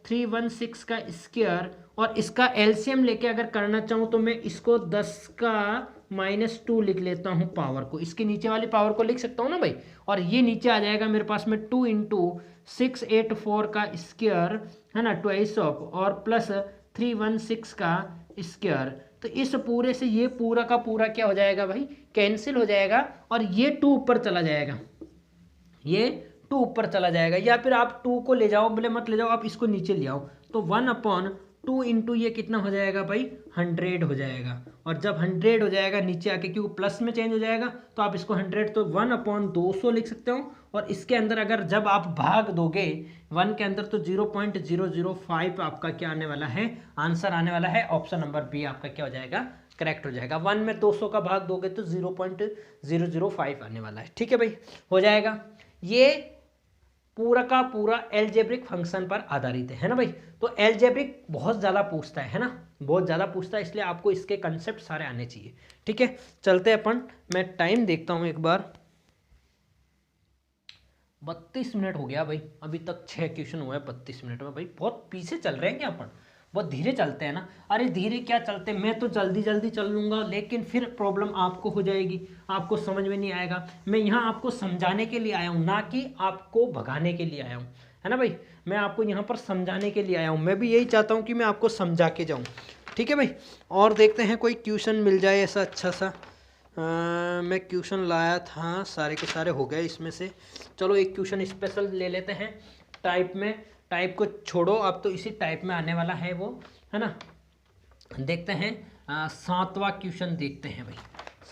316 का स्क्वायर और इसका एलसीएम लेके अगर करना चाहूँ तो मैं इसको 10 का -2 लिख लेता हूँ पावर को, इसके नीचे वाली पावर को लिख सकता हूँ ना भाई। और ये नीचे आ जाएगा मेरे पास में 2 × 684 का स्क्वायर है ना ट्वाइस ऑफ और प्लस 316 का स्क्वायर। तो इस पूरे से ये पूरा का पूरा क्या हो जाएगा भाई, कैंसिल हो जाएगा और ये 2 ऊपर चला जाएगा, ये 2 ऊपर चला जाएगा। या फिर आप 2 को ले जाओ, बोले मत ले जाओ, आप इसको नीचे ले आओ तो 1/2 × ये कितना हो जाएगा भाई 100 हो जाएगा। और जब 100 हो जाएगा नीचे आके क्योंकि प्लस में चेंज हो जाएगा तो आप इसको 100 तो 1/200 लिख सकते हो। और इसके अंदर अगर जब आप भाग दोगे 1 के अंदर तो 0.005 आपका क्या आने वाला है, आंसर आने वाला है ऑप्शन नंबर बी आपका क्या हो जाएगा, करेक्ट हो जाएगा। 1 में 200 का भाग दोगे तो 0.005 आने वाला है। ठीक है भाई, हो जाएगा। ये पूरा का पूरा एलजेब्रिक फंक्शन पर आधारित है ना भाई। तो एलजेब्रिक बहुत ज़्यादा पूछता है ना, बहुत ज़्यादा पूछता है, इसलिए आपको इसके कंसेप्ट सारे आने चाहिए। ठीक है, चलते हैं अपन, मैं टाइम देखता हूँ एक बार, 32 मिनट हो गया भाई, अभी तक 6 क्वेश्चन हुए हैं 32 मिनट में। भाई बहुत पीछे चल रहे हैं क्या अपन, बहुत धीरे चलते हैं ना। अरे धीरे क्या चलते, मैं तो जल्दी जल्दी चल लूँगा लेकिन फिर प्रॉब्लम आपको हो जाएगी, आपको समझ में नहीं आएगा। मैं यहाँ आपको समझाने के लिए आया हूँ, ना कि आपको भगाने के लिए आया हूँ, है ना भाई। मैं आपको यहाँ पर समझाने के लिए आया हूँ, मैं भी यही चाहता हूँ कि मैं आपको समझा के जाऊँ। ठीक है भाई, और देखते हैं कोई क्वेश्चन मिल जाए ऐसा अच्छा सा। मैं क्वेश्चन लाया था, सारे के सारे हो गए इसमें से। चलो एक क्वेश्चन स्पेशल ले लेते हैं टाइप में, टाइप को छोड़ो, अब तो इसी टाइप में आने वाला है वो, है ना। देखते हैं 7वां क्वेश्चन देखते हैं भाई,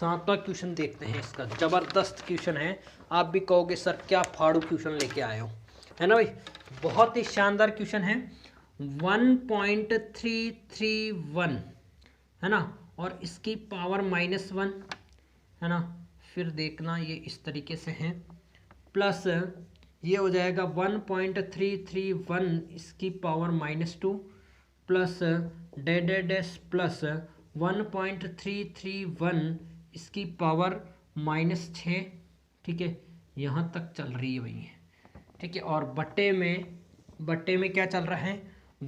7वां क्वेश्चन देखते हैं। इसका ज़बरदस्त क्वेश्चन है, आप भी कहोगे सर क्या फाड़ू क्वेश्चन लेके आए हो, है ना भाई। बहुत ही शानदार क्वेश्चन है, 1.331 है ना, और इसकी पावर -1 है ना। फिर देखना ये इस तरीके से है, प्लस ये हो जाएगा 1.331 इसकी पावर -2 प्लस डैश प्लस 1.331 इसकी पावर -6। ठीक है, यहाँ तक चल रही है भाई। ठीक है, और बट्टे में क्या चल रहा है,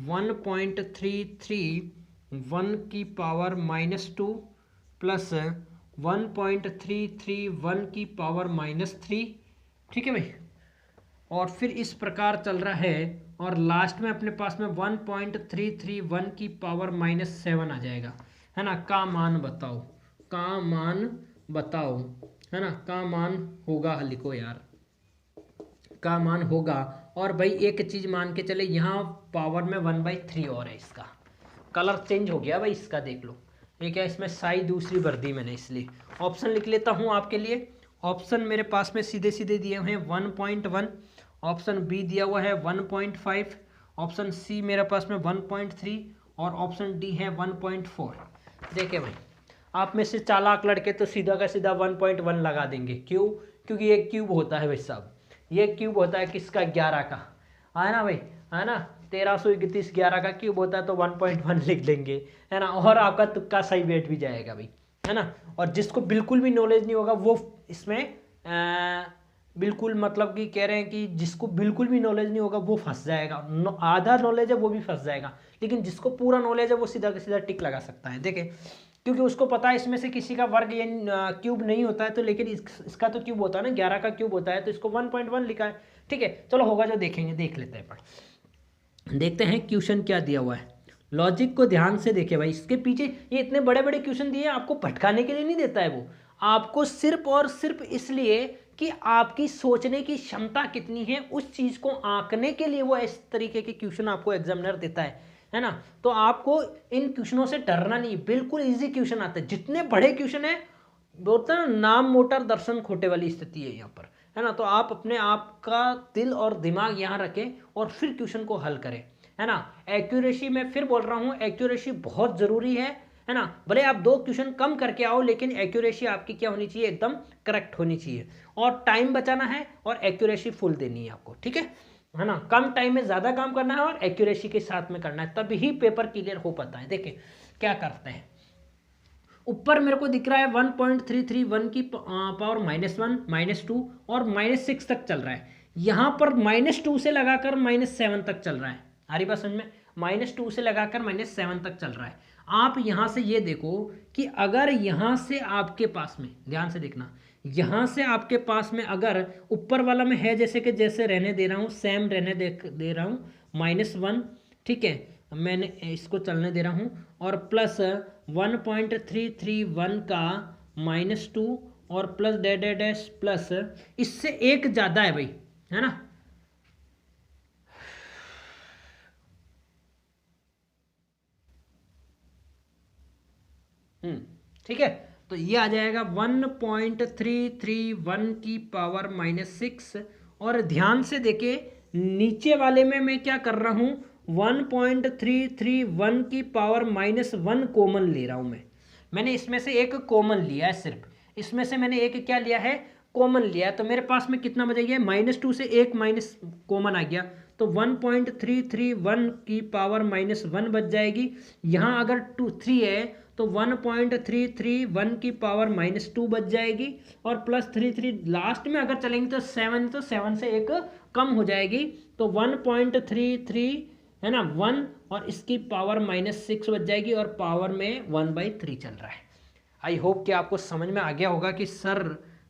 1.331 की पावर -2 प्लस 1.331 की पावर -3। ठीक है भाई, और फिर इस प्रकार चल रहा है और लास्ट में अपने पास में 1.331 की पावर -7 आ जाएगा, है ना। का मान बताओ, का मान बताओ, है ना, का मान होगा, लिखो यार, का मान होगा। और भाई एक चीज़ मान के चले, यहाँ पावर में 1/3 और है, इसका कलर चेंज हो गया भाई इसका, देख लो ये क्या, इसमें साई दूसरी भर दी मैंने, इसलिए ऑप्शन लिख लेता हूँ आपके लिए। ऑप्शन मेरे पास में सीधे सीधे दिए हुए हैं 1.1, ऑप्शन बी दिया हुआ है 1.5, ऑप्शन सी मेरे पास में 1.3, और ऑप्शन डी है 1.4। देखिए भाई, आप में से चालाक लड़के तो सीधा का सीधा 1.1 लगा देंगे। क्यों? क्योंकि ये क्यूब होता है भाई साहब, ये क्यूब होता है किसका? 11 का, है ना भाई, है ना, 1331 11 का क्यूब होता है, तो 1.1 लिख देंगे, है ना। और आपका तुक्का सही बैठ भी जाएगा भाई, है ना। और जिसको बिल्कुल भी नॉलेज नहीं होगा वो इसमें बिल्कुल मतलब कि कह रहे हैं कि जिसको बिल्कुल भी नॉलेज नहीं होगा वो फंस जाएगा, आधा नॉलेज है वो भी फंस जाएगा, लेकिन जिसको पूरा नॉलेज है वो सीधा का सीधा टिक लगा सकता है। देखें, क्योंकि उसको पता है इसमें से किसी का वर्ग ये क्यूब नहीं होता है, तो लेकिन इसका तो क्यूब होता है ना, 11 का क्यूब होता है, तो इसको 1.1 लिखा है। ठीक है, चलो होगा जो देखेंगे, देख लेते हैं पर देखते हैं क्वेश्चन क्या दिया हुआ है। लॉजिक को ध्यान से देखे भाई, इसके पीछे ये इतने बड़े बड़े क्वेश्चन दिए, आपको भटकाने के लिए नहीं देता है वो, आपको सिर्फ और सिर्फ इसलिए कि आपकी सोचने की क्षमता कितनी है उस चीज को आंकने के लिए वो इस तरीके के क्वेश्चन आपको एग्जामिनर देता है ना। तो आपको इन क्वेश्चनों से डरना नहीं, बिल्कुल इजी क्वेश्चन आते हैं। जितने बड़े क्वेश्चन है, बोलते हैं नाम मोटर दर्शन खोटे वाली स्थिति है यहाँ पर, है ना। तो आप अपने आप का दिल और दिमाग यहाँ रखें और फिर क्वेश्चन को हल करें, है ना। एक्यूरेसी, मैं फिर बोल रहा हूँ, एक्यूरेसी बहुत जरूरी है ना। भले आप 2 क्वेश्चन कम करके आओ, लेकिन एक्यूरेसी आपकी क्या होनी चाहिए? एकदम करेक्ट होनी चाहिए। और टाइम बचाना है और एक्यूरेसी फुल देनी है आपको, ठीक है ना। कम टाइम में ज्यादा काम करना है और एक्यूरेसी के साथ में करना है, तभी पेपर क्लियर हो पाता है। देखिए क्या करते हैं, ऊपर मेरे को दिख रहा है 1.331 की पावर -1, -2 और -6 तक चल रहा है। यहाँ पर -2 से लगाकर -7 तक चल रहा है। आ रही बात समझ में? -2 से लगाकर -7 तक चल रहा है। आप यहाँ से ये देखो कि अगर यहाँ से आपके पास में, ध्यान से देखना, यहाँ से आपके पास में अगर ऊपर वाला में है, जैसे कि जैसे रहने दे रहा हूँ, सेम रहने दे रहा हूँ, -1, ठीक है, मैंने इसको चलने दे रहा हूँ, और प्लस 1.331 का -2 और प्लस डैश प्लस, इससे एक ज़्यादा है भाई, है ना। ठीक है, तो ये आ जाएगा 1.331 की पावर -6। और ध्यान से देखे, नीचे वाले में मैं क्या कर रहा हूं, 1.331 की पावर -1 कॉमन ले रहा हूं। मैंने इसमें से एक कॉमन लिया है, सिर्फ इसमें से मैंने एक क्या लिया है, कॉमन लिया है। तो मेरे पास में कितना बचेगा? -2 से एक माइनस कॉमन आ गया, तो 1.331 की पावर -1 बच जाएगी। यहाँ अगर 3 है तो 1.331 की पावर -2 बच जाएगी, और प्लस 3 लास्ट में अगर चलेंगे तो 7, तो 7 से एक कम हो जाएगी, तो 1.33 है ना 1, और इसकी पावर -6 बच जाएगी, और पावर में 1/3 चल रहा है। आई होप कि आपको समझ में आ गया होगा कि सर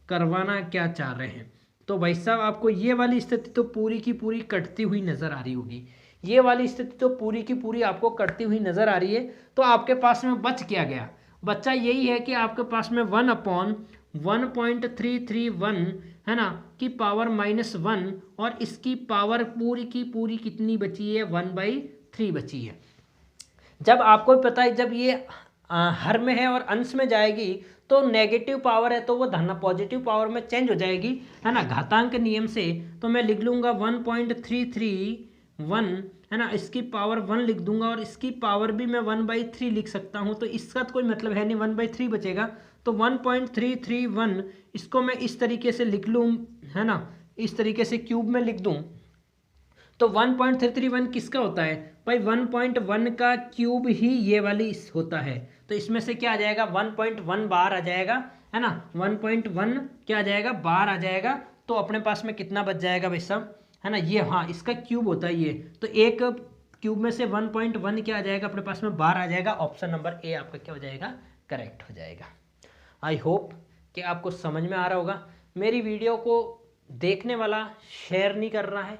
करवाना क्या चाह रहे हैं। तो भाई साहब, आपको ये वाली स्थिति तो पूरी की पूरी कटती हुई नजर आ रही होगी, ये वाली स्थिति तो पूरी की पूरी आपको कटती हुई नजर आ रही है। तो आपके पास में बच क्या गया? बच्चा यही है कि आपके पास में 1/1.331 है ना की पावर -1, और इसकी पावर पूरी की पूरी कितनी बची है? 1/3 बची है। जब आपको पता है, जब ये हर में है और अंश में जाएगी तो नेगेटिव पावर है तो वो धन पॉजिटिव पावर में चेंज हो जाएगी, है ना, घातांक नियम से। तो मैं लिख लूंगा 1.331 है ना, इसकी पावर 1 लिख दूंगा, और इसकी पावर भी मैं 1/3 लिख सकता हूं। तो इसका तो कोई मतलब है नहीं, 1/3 बचेगा। तो 1.331 इसको मैं इस तरीके से लिख लूँ, है ना, इस तरीके से क्यूब में लिख दूं, तो 1.331 किसका होता है भाई? 1.1 का क्यूब ही ये वाली होता है। तो इसमें से क्या आ जाएगा? 1.1 बार आ जाएगा, है ना, 1.1 क्या आ जाएगा? बार आ जाएगा। तो अपने पास में कितना बच जाएगा भाई साहब, है ना, ये, हाँ, इसका क्यूब होता है ये। तो एक क्यूब में से 1.1 क्या आ जाएगा अपने पास में? बार आ जाएगा। ऑप्शन नंबर ए आपका क्या हो जाएगा? करेक्ट हो जाएगा। आई होप कि आपको समझ में आ रहा होगा। मेरी वीडियो को देखने वाला शेयर नहीं कर रहा है,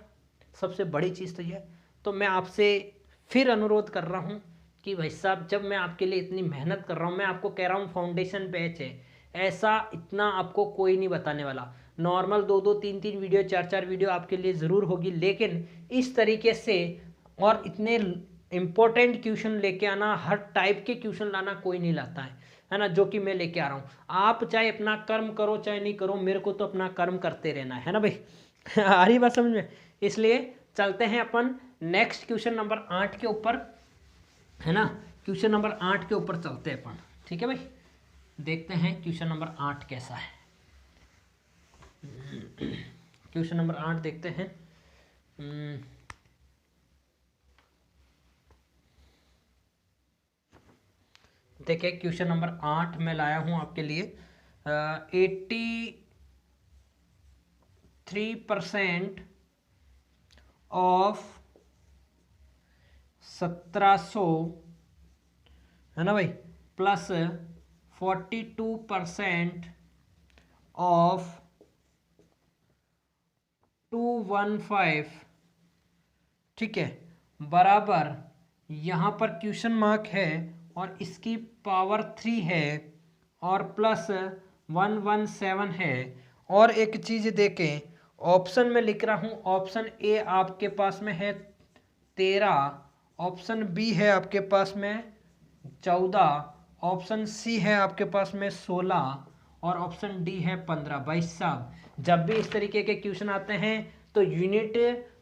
सबसे बड़ी चीज़ तो यह। तो मैं आपसे फिर अनुरोध कर रहा हूँ कि भाई साहब, जब मैं आपके लिए इतनी मेहनत कर रहा हूँ, मैं आपको कह रहा हूँ फाउंडेशन बैच है, ऐसा इतना आपको कोई नहीं बताने वाला। नॉर्मल 2-2, 3-3 वीडियो, 4-4 वीडियो आपके लिए ज़रूर होगी, लेकिन इस तरीके से और इतने इम्पोर्टेंट क्वेश्चन लेके आना, हर टाइप के क्वेश्चन लाना कोई नहीं लाता है ना, जो कि मैं लेके आ रहा हूँ। आप चाहे अपना कर्म करो चाहे नहीं करो, मेरे को तो अपना कर्म करते रहना है ना भाई। आ रही बात समझ में? इसलिए चलते हैं अपन नेक्स्ट क्वेश्चन नंबर 8 के ऊपर। है ना। क्वेश्चन नंबर 8 के ऊपर चलते हैं अपन, ठीक है भाई। देखते हैं क्वेश्चन नंबर 8 कैसा है। क्वेश्चन नंबर 8 देखते हैं। देखिए क्वेश्चन नंबर 8 में लाया हूं आपके लिए 83% ऑफ 1700, है ना भाई, प्लस 42% ऑफ 215, ठीक है, बराबर यहाँ पर क्वेश्चन मार्क है और इसकी पावर 3 है और प्लस 117 है। और एक चीज़ देखें, ऑप्शन में लिख रहा हूँ, ऑप्शन ए आपके पास में है 13, ऑप्शन बी है आपके पास में 14, ऑप्शन सी है आपके पास में 16 और ऑप्शन डी है 15। भाई साहब जब भी इस तरीके के क्वेश्चन आते हैं तो यूनिट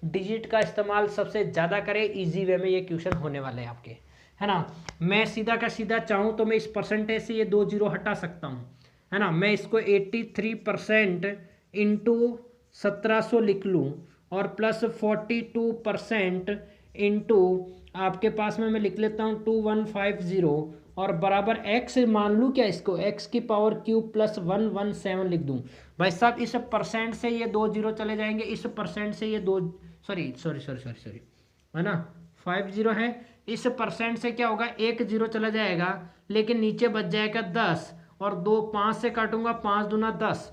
डिजिट का इस्तेमाल सबसे ज़्यादा करें, इजी वे में ये क्वेश्चन होने वाले हैं आपके, है ना। मैं सीधा का सीधा चाहूँ तो मैं इस परसेंटेज से ये 2 जीरो हटा सकता हूँ, है ना। मैं इसको 83% इंटू 1700 लिख लूँ और प्लस 42% इंटू आपके पास में मैं लिख लेता हूँ 2150 और बराबर एक्स मान लूँ क्या, इसको एक्स की पावर क्यूब प्लस 117 लिख दूँ। भाई साहब इस परसेंट से ये 2 जीरो चले जाएंगे, इस परसेंट से ये 2 sorry sorry sorry sorry sorry, है ना, 50 है। इस परसेंट से क्या होगा, 1 जीरो चला जाएगा लेकिन नीचे बच जाएगा 10 और 2 5 से काटूंगा, 5 दूना 10,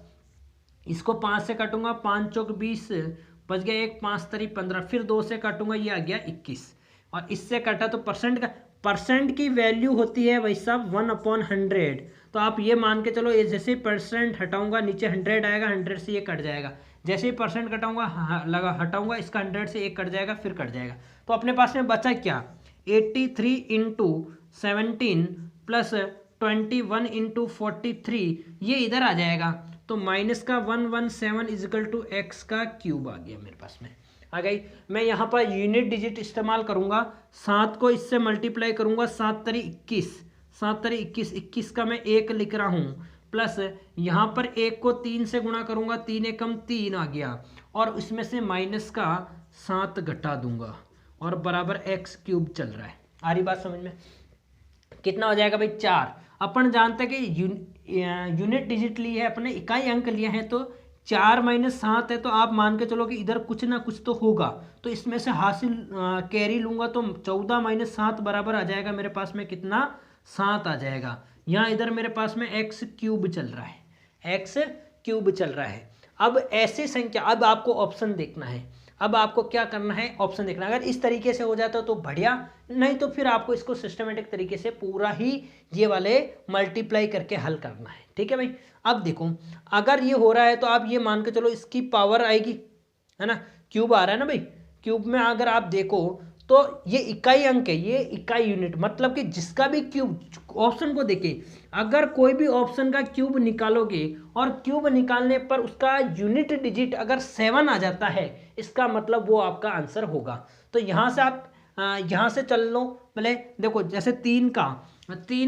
इसको 5 से काटूंगा, 5 चौक 20, बच गया 1, 5 तरी 15, फिर 2 से काटूंगा, ये आ गया 21 और इससे काटा तो परसेंट का, परसेंट की वैल्यू होती है भाई साहब 1/100। तो आप ये मान के चलो, ये जैसे परसेंट हटाऊंगा नीचे 100 आएगा, 100 से ये कट जाएगा, जैसे ही परसेंट कटाऊंगा लगा हटाऊंगा इसका 100 से एक कट जाएगा, फिर कट जाएगा। तो अपने पास में बचा क्या, 83 इंटू 17 प्लस 21 इंटू 43, ये इधर आ जाएगा तो माइनस का 117 इजिकल टू एक्स का क्यूब आ गया मेरे पास में, आ गई। मैं यहाँ पर यूनिट डिजिट इस्तेमाल करूँगा, 7 को इससे मल्टीप्लाई करूँगा, 7 तरी 21, 7 तरी 21, 21 का मैं 1 लिख रहा हूँ, प्लस यहाँ पर 1 को 3 से गुणा करूँगा, 3 एकम 3 आ गया और उसमें से माइनस का 7 घटा दूंगा और बराबर एक्स क्यूब चल रहा है। आ रही बात समझ में, कितना हो जाएगा भाई 4। अपन जानते हैं कि यूनिट डिजिट ली है अपने, इकाई अंक लिए हैं, तो 4 माइनस 7 है, तो आप मान के चलो कि इधर कुछ ना कुछ तो होगा, तो इसमें से हासिल कैरी लूंगा तो 14 माइनस 7 बराबर आ जाएगा मेरे पास में कितना, 7 आ जाएगा। यहाँ इधर मेरे पास में एक्स क्यूब चल रहा है, एक्स क्यूब चल रहा है। अब ऐसी संख्या, अब आपको ऑप्शन देखना है, अब आपको क्या करना है, ऑप्शन देखना। अगर इस तरीके से हो जाता तो बढ़िया, नहीं तो फिर आपको इसको सिस्टमेटिक तरीके से पूरा ही ये वाले मल्टीप्लाई करके हल करना है, ठीक है भाई। अब देखो अगर ये हो रहा है तो आप ये मान के चलो इसकी पावर आएगी, है ना, क्यूब आ रहा है ना भाई, क्यूब में अगर आप देखो तो ये इकाई अंक है, ये इकाई यूनिट, मतलब कि जिसका भी क्यूब, ऑप्शन को देखिए, अगर कोई भी ऑप्शन का क्यूब निकालोगे और क्यूब निकालने पर उसका यूनिट डिजिट अगर 7 आ जाता है, इसका मतलब वो आपका आंसर होगा। तो यहाँ से आप यहाँ से चल लो, पहले देखो जैसे 3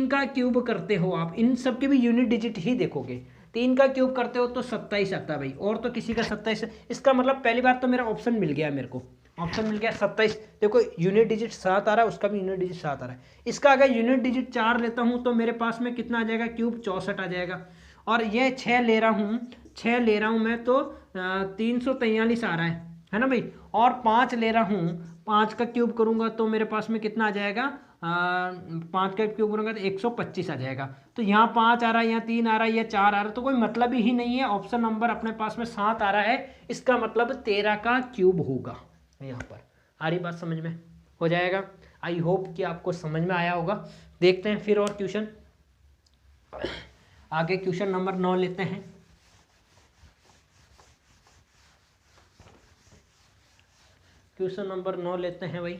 का क्यूब करते हो आप, इन सब के भी यूनिट डिजिट ही देखोगे, 3 का क्यूब करते हो तो 27 आता है भाई, और तो किसी का 27, इसका मतलब पहली बार तो मेरा ऑप्शन मिल गया, मेरे को ऑप्शन मिल गया 27। देखो यूनिट डिजिट 7 आ रहा है, उसका भी यूनिट डिजिट 7 आ रहा है। इसका अगर यूनिट डिजिट 4 लेता हूँ तो मेरे पास में कितना आ जाएगा, क्यूब 64 आ जाएगा। और ये 6 ले रहा हूँ, 6 ले रहा हूँ मैं तो 343 आ रहा है ना भाई। और 5 ले रहा हूँ, 5 का क्यूब करूँगा तो मेरे पास में कितना आ जाएगा, 5 का क्यूब करूँगा तो 125 आ जाएगा। तो यहाँ 5 आ रहा है, यहाँ 3 आ रहा है, यहाँ 4 आ रहा है, तो कोई मतलब ही नहीं है। ऑप्शन नंबर अपने पास में 7 आ रहा है, इसका मतलब 13 का क्यूब होगा यहाँ पर। आ रही बात समझ में, हो जाएगा। आई होप कि आपको समझ में आया होगा। देखते हैं फिर और क्वेश्चन, आगे क्वेश्चन नंबर 9 लेते हैं। क्वेश्चन नंबर 9 लेते हैं भाई।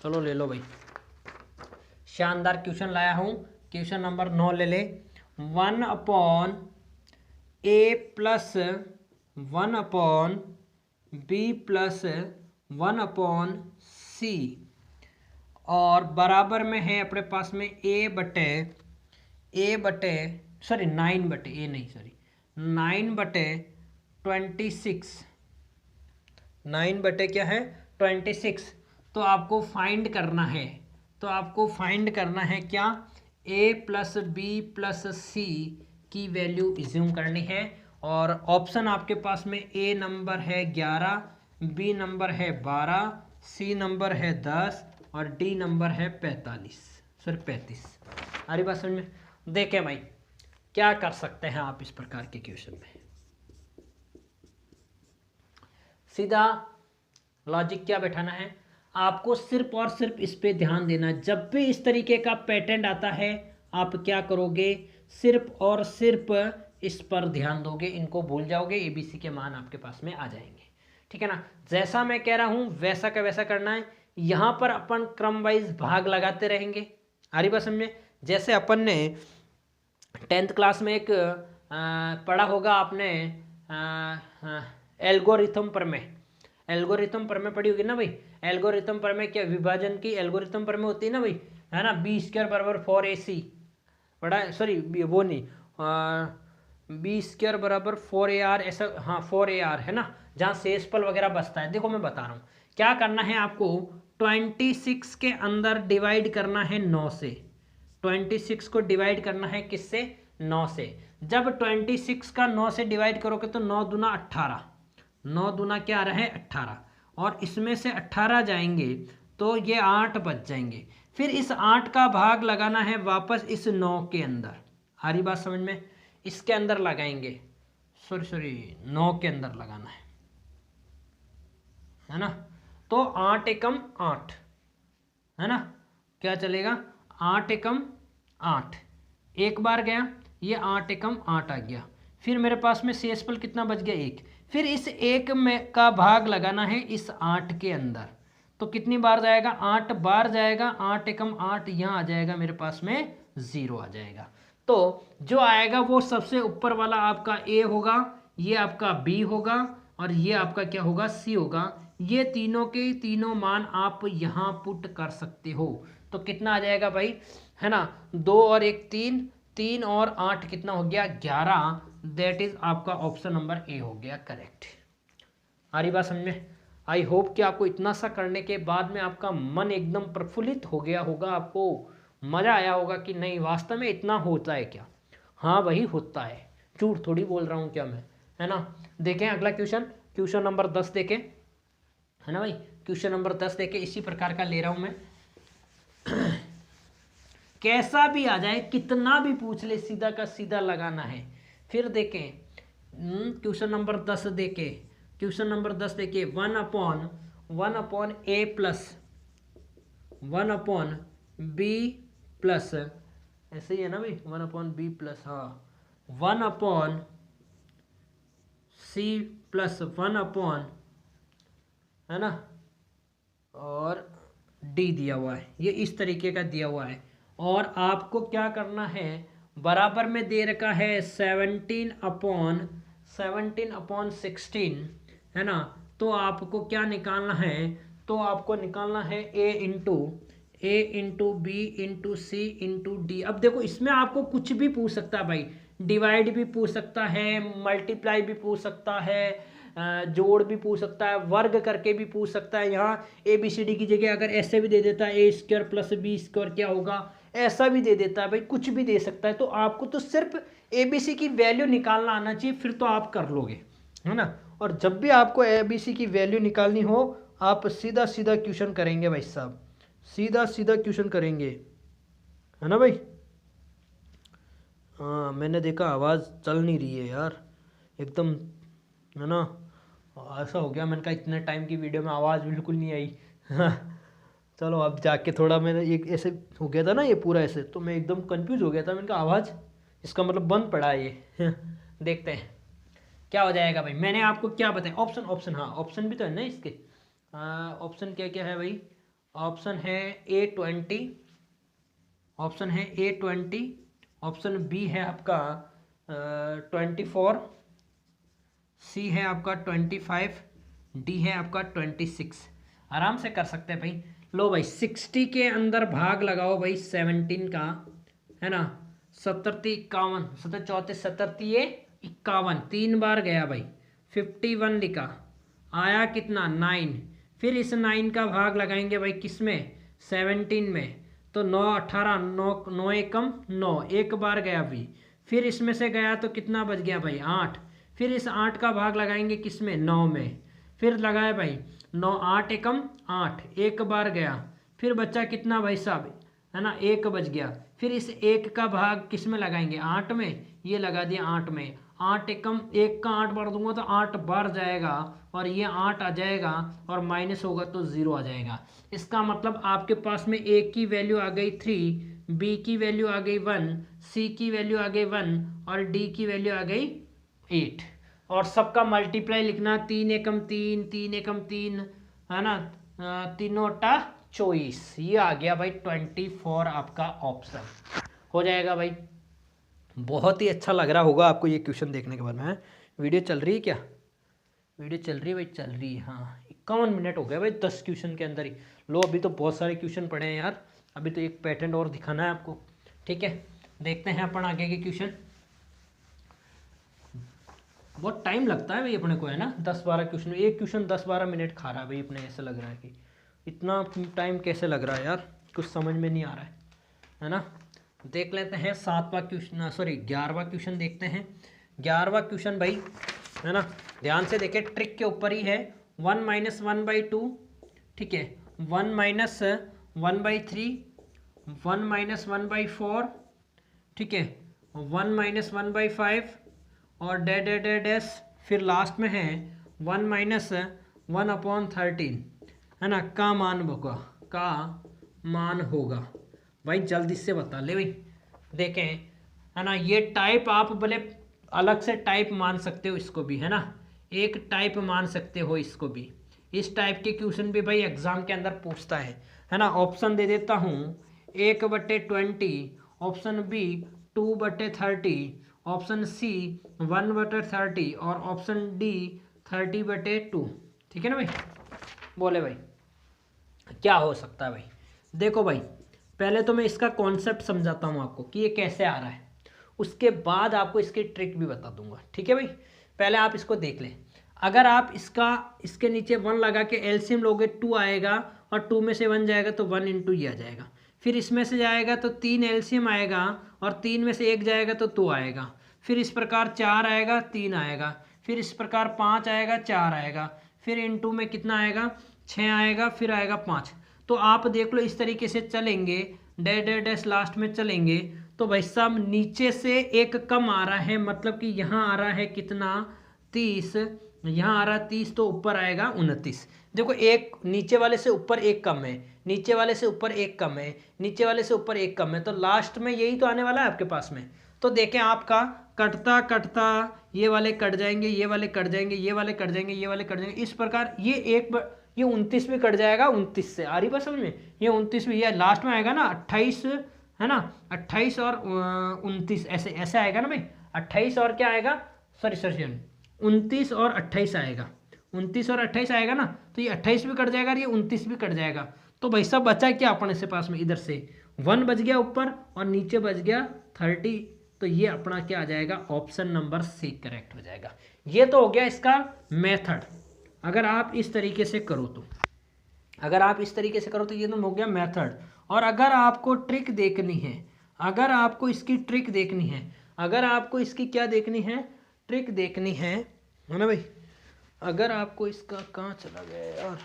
चलो ले लो भाई। शानदार क्वेश्चन लाया हूँ। क्वेश्चन नंबर 9 ले ले। 1 upon A plus 1 upon B plus 1 upon C और बराबर में है अपने पास में ए बटे 9 बटे क्या है 26। तो आपको फाइंड करना है क्या, ए प्लस बी प्लस सी की वैल्यू इज्यूम करनी है। और ऑप्शन आपके पास में ए नंबर है 11, बी नंबर है 12, सी नंबर है 10 और डी नंबर है 35। अरे बात समझ में। देखें भाई क्या कर सकते हैं आप इस प्रकार के क्वेश्चन में। सीधा लॉजिक क्या बैठाना है आपको, सिर्फ और सिर्फ इस पे ध्यान देना। जब भी इस तरीके का पैटर्न आता है आप क्या करोगे, सिर्फ और सिर्फ इस पर ध्यान दोगे, इनको भूल जाओगे, एबीसी के मान आपके पास में आ जाएंगे। ठीक है ना। जैसा मैं कह रहा हूं वैसा का वैसा करना है। यहां पर अपन क्रम वाइज भाग लगाते रहेंगे। आ रही बात समझ में। जैसे अपन ने 10th क्लास में एक पढ़ा होगा आपने एल्गोरिथम पर में पढ़ी होगी ना भाई। एल्गोरिथम पर में क्या, विभाजन की एल्गोरिथम पर में होती है ना भाई, है ना। बी स्क्वायर बराबर 4ac पढ़ा, सॉरी वो नहीं, बी स्क्वायर बराबर 4ar ऐसा, हाँ 4ar है ना, जहाँ शेषफल वगैरह बचता है। देखो मैं बता रहा हूँ क्या करना है आपको, 26 के अंदर डिवाइड करना है 9 से। 26 को डिवाइड करना है किससे, 9 से। जब 26 का 9 से डिवाइड करोगे तो 9 दूना 18, 9 दूना क्या आ रहा है 18, और इसमें से 18 जाएंगे तो ये 8 बच जाएंगे। फिर इस 8 का भाग लगाना है वापस इस 9 के अंदर। आ रही बात समझ में। इसके अंदर लगाएंगे, सॉरी 9 के अंदर लगाना है ना। तो 8 एकम 8 है ना, क्या चलेगा, 8 एकम 8 एक बार गया, ये 8 एकम 8 आ गया। फिर मेरे पास में शेषफल कितना बच गया 1। फिर इस 1 में का भाग लगाना है इस 8 के अंदर, तो कितनी बार जाएगा, 8 बार जाएगा। 8 एकम 8 यहाँ आ जाएगा, मेरे पास में 0 आ जाएगा। तो जो आएगा वो सबसे ऊपर वाला आपका ए होगा, ये आपका बी होगा और ये आपका क्या होगा, सी होगा। ये तीनों के तीनों मान आप यहाँ पुट कर सकते हो। तो कितना आ जाएगा भाई, है ना, 2 और 1 3, 3 और 8 कितना हो गया 11। दैट इज आपका ऑप्शन नंबर ए हो गया करेक्ट। आ रही बात समझ में। आई होप कि आपको इतना सा करने के बाद में आपका मन एकदम प्रफुल्लित हो गया होगा, आपको मज़ा आया होगा कि नहीं वास्तव में इतना होता है क्या। हाँ वही होता है, झूठ थोड़ी बोल रहा हूँ क्या मैं, है ना। देखें अगला क्वेश्चन नंबर 10 देखें, है ना भाई। क्वेश्चन नंबर 10 देखें, इसी प्रकार का ले रहा हूँ मैं। कैसा भी आ जाए, कितना भी पूछ ले, सीधा का सीधा लगाना है। फिर देखें क्वेश्चन नंबर 10 देखें, क्वेश्चन नंबर 10 देखिए, 1 upon A plus 1 upon B plus, ऐसे ही है ना भाई, 1 अपॉन बी प्लस, हाँ 1 अपॉन सी प्लस 1 अपॉन, है ना, और डी दिया हुआ है। ये इस तरीके का दिया हुआ है। और आपको क्या करना है, बराबर में दे रखा है 17 अपॉन 16, है ना। तो आपको क्या निकालना है, तो आपको निकालना है ए इंटू बी इंटू सी इंटू डी। अब देखो इसमें आपको कुछ भी पूछ सकता है भाई, डिवाइड भी पूछ सकता है, मल्टीप्लाई भी पूछ सकता है, जोड़ भी पूछ सकता है, वर्ग करके भी पूछ सकता है। यहाँ ए बी सी डी की जगह अगर ऐसे भी दे देता है, ए स्क्वायर प्लस बी स्क्वायर क्या होगा, ऐसा भी दे देता है भाई, कुछ भी दे सकता है। तो आपको तो सिर्फ ए बी सी की वैल्यू निकालना आना चाहिए, फिर तो आप कर लोगे, है ना। और जब भी आपको ए बी सी की वैल्यू निकालनी हो, आप सीधा सीधा क्वेश्चन करेंगे भाई साहब, सीधा सीधा क्वेश्चन करेंगे, है ना भाई। हाँ मैंने देखा आवाज़ चल नहीं रही है यार एकदम, है ना। ऐसा हो गया, मैंने कहा इतने टाइम की वीडियो में आवाज़ बिल्कुल नहीं आई। चलो अब जाके थोड़ा मैंने एक ऐसे हो गया था ना ये पूरा ऐसे, तो मैं एकदम कंफ्यूज हो गया था। मैंने कहा आवाज़ इसका मतलब बंद पड़ा है ये। देखते हैं क्या हो जाएगा भाई। मैंने आपको क्या बताया, ऑप्शन हाँ ऑप्शन भी तो है ना इसके। ऑप्शन क्या क्या है भाई, ऑप्शन है A20, ऑप्शन है ए 20, ऑप्शन बी है आपका 24, सी है आपका 25, डी है आपका 26। आराम से कर सकते हैं भाई। लो भाई 60 के अंदर भाग लगाओ भाई 17 का, है ना। 70 51, 7 34 71, 3 बार गया भाई, 51 लिखा, आया कितना 9। फिर इस 9 का भाग लगाएंगे भाई किस में, 17 में, तो 9 18 9 9 एकम 9, एक बार गया भाई। फिर इसमें से गया तो कितना बच गया भाई 8। फिर इस 8 का भाग लगाएंगे किस में, 9 में। फिर लगाए भाई 9 8 एकम 8, एक बार गया। फिर बच्चा कितना भाई साहब, है ना, 1 बच गया। फिर इस 1 का भाग किस में लगाएंगे, 8 में, ये लगा दिया 8 में। 8 एकम 1 का 8 बढ़ दूंगा तो 8 बार जाएगा और ये 8 आ जाएगा और माइनस होगा तो 0 आ जाएगा। इसका मतलब आपके पास में ए की वैल्यू आ गई 3, बी की वैल्यू आ गई 1, सी की वैल्यू आ गई 1 और डी की वैल्यू आ गई 8। और सबका मल्टीप्लाई लिखना, 3 एकम 3, 3 एकम 3, है ना, 3 × 24, ये आ गया भाई 24 आपका ऑप्शन हो जाएगा भाई। बहुत ही अच्छा लग रहा होगा आपको ये क्वेश्चन देखने के बाद में। वीडियो चल रही है क्या, वीडियो चल रही है भाई, चल रही है। हाँ 51 मिनट हो गया भाई 10 क्वेश्चन के अंदर ही। लो अभी तो बहुत सारे क्वेश्चन पढ़े हैं यार, अभी तो एक पैटर्न और दिखाना है आपको। ठीक है, देखते हैं अपन आगे के क्वेश्चन। बहुत टाइम लगता है भाई अपने को, है ना, 10-12 क्वेश्चन, एक क्वेश्चन 10-12 मिनट खा रहा है भाई अपने। ऐसा लग रहा है कि इतना टाइम कैसे लग रहा है यार, कुछ समझ में नहीं आ रहा है ना। देख लेते हैं 7वां क्वेश्चन, सॉरी 11वां क्वेश्चन देखते हैं। 11वां क्वेश्चन भाई, है ना, ध्यान से देखें, ट्रिक के ऊपर ही है। 1 - 1/2, ठीक है, 1 - 1/3, 1 - 1/4, ठीक है, 1 - 1/5 और डैश, फिर लास्ट में है 1 - 1/13, है ना, का मान होगा भाई। जल्दी से बता ले भाई। देखें, है ना, ये टाइप आप भले अलग से टाइप मान सकते हो इसको भी, है ना, एक टाइप मान सकते हो इसको भी। इस टाइप के क्वेश्चन भी भाई एग्जाम के अंदर पूछता है ना। ऑप्शन दे देता हूँ, 1/20, ऑप्शन बी 2/30, ऑप्शन सी 1/30 और ऑप्शन डी 30/2। ठीक है ना भाई, बोले भाई क्या हो सकता है भाई। देखो भाई, पहले तो मैं इसका कॉन्सेप्ट समझाता हूँ आपको कि ये कैसे आ रहा है, उसके बाद आपको इसकी ट्रिक भी बता दूंगा। ठीक है भाई, पहले आप इसको देख लें। अगर आप इसके नीचे 1 लगा के एलसीएम लोगे 2 आएगा और 2 में से 1 जाएगा तो 1 × ये आ जाएगा। फिर इसमें से जाएगा तो 3 एलसीएम आएगा और 3 में से 1 जाएगा तो 2 आएगा। फिर इस प्रकार 4 आएगा 3 आएगा। फिर इस प्रकार 5 आएगा 4 आएगा। फिर × में कितना आएगा 6 आएगा, फिर आएगा 5। तो आप देख लो इस तरीके से चलेंगे, डैश लास्ट में चलेंगे तो भाई साहब नीचे से एक कम आ रहा है, मतलब कि यहाँ आ रहा है कितना 30, यहाँ आ रहा है 30 तो ऊपर आएगा 29। देखो एक नीचे वाले से ऊपर एक कम है, नीचे वाले से ऊपर एक कम है, नीचे वाले से ऊपर एक कम है, तो लास्ट में यही तो आने वाला है आपके पास में। तो देखें आपका कटता कटता ये वाले कट जाएंगे, ये वाले कट जाएंगे, ये वाले कट जाएंगे, ये वाले कट जाएंगे, इस प्रकार ये 29 भी कट जाएगा 29 से। आ रही बात समझ में, ये 29 भी, ये लास्ट में आएगा ना 28, है ना, 28 और 29 ऐसे आएगा ना भाई। 28 और क्या आएगा, सॉरी 29 और 28 आएगा, 29 और 28 आएगा ना, तो ये 28 भी कट जाएगा और ये 29 भी कट जाएगा। तो भाई सब बचा क्या अपने से पास में, इधर से 1 बच गया ऊपर और नीचे बच गया 30, तो ये अपना क्या आ जाएगा, ऑप्शन नंबर सी करेक्ट हो जाएगा। ये तो हो गया इसका मेथड। अगर आप इस तरीके से करो तो, ये तो हो गया मेथड। और अगर आपको ट्रिक देखनी है, अगर आपको इसकी ट्रिक देखनी है, अगर आपको इसकी क्या देखनी है, ट्रिक देखनी है ना भाई। अगर आपको इसका कहाँ चला गया यार,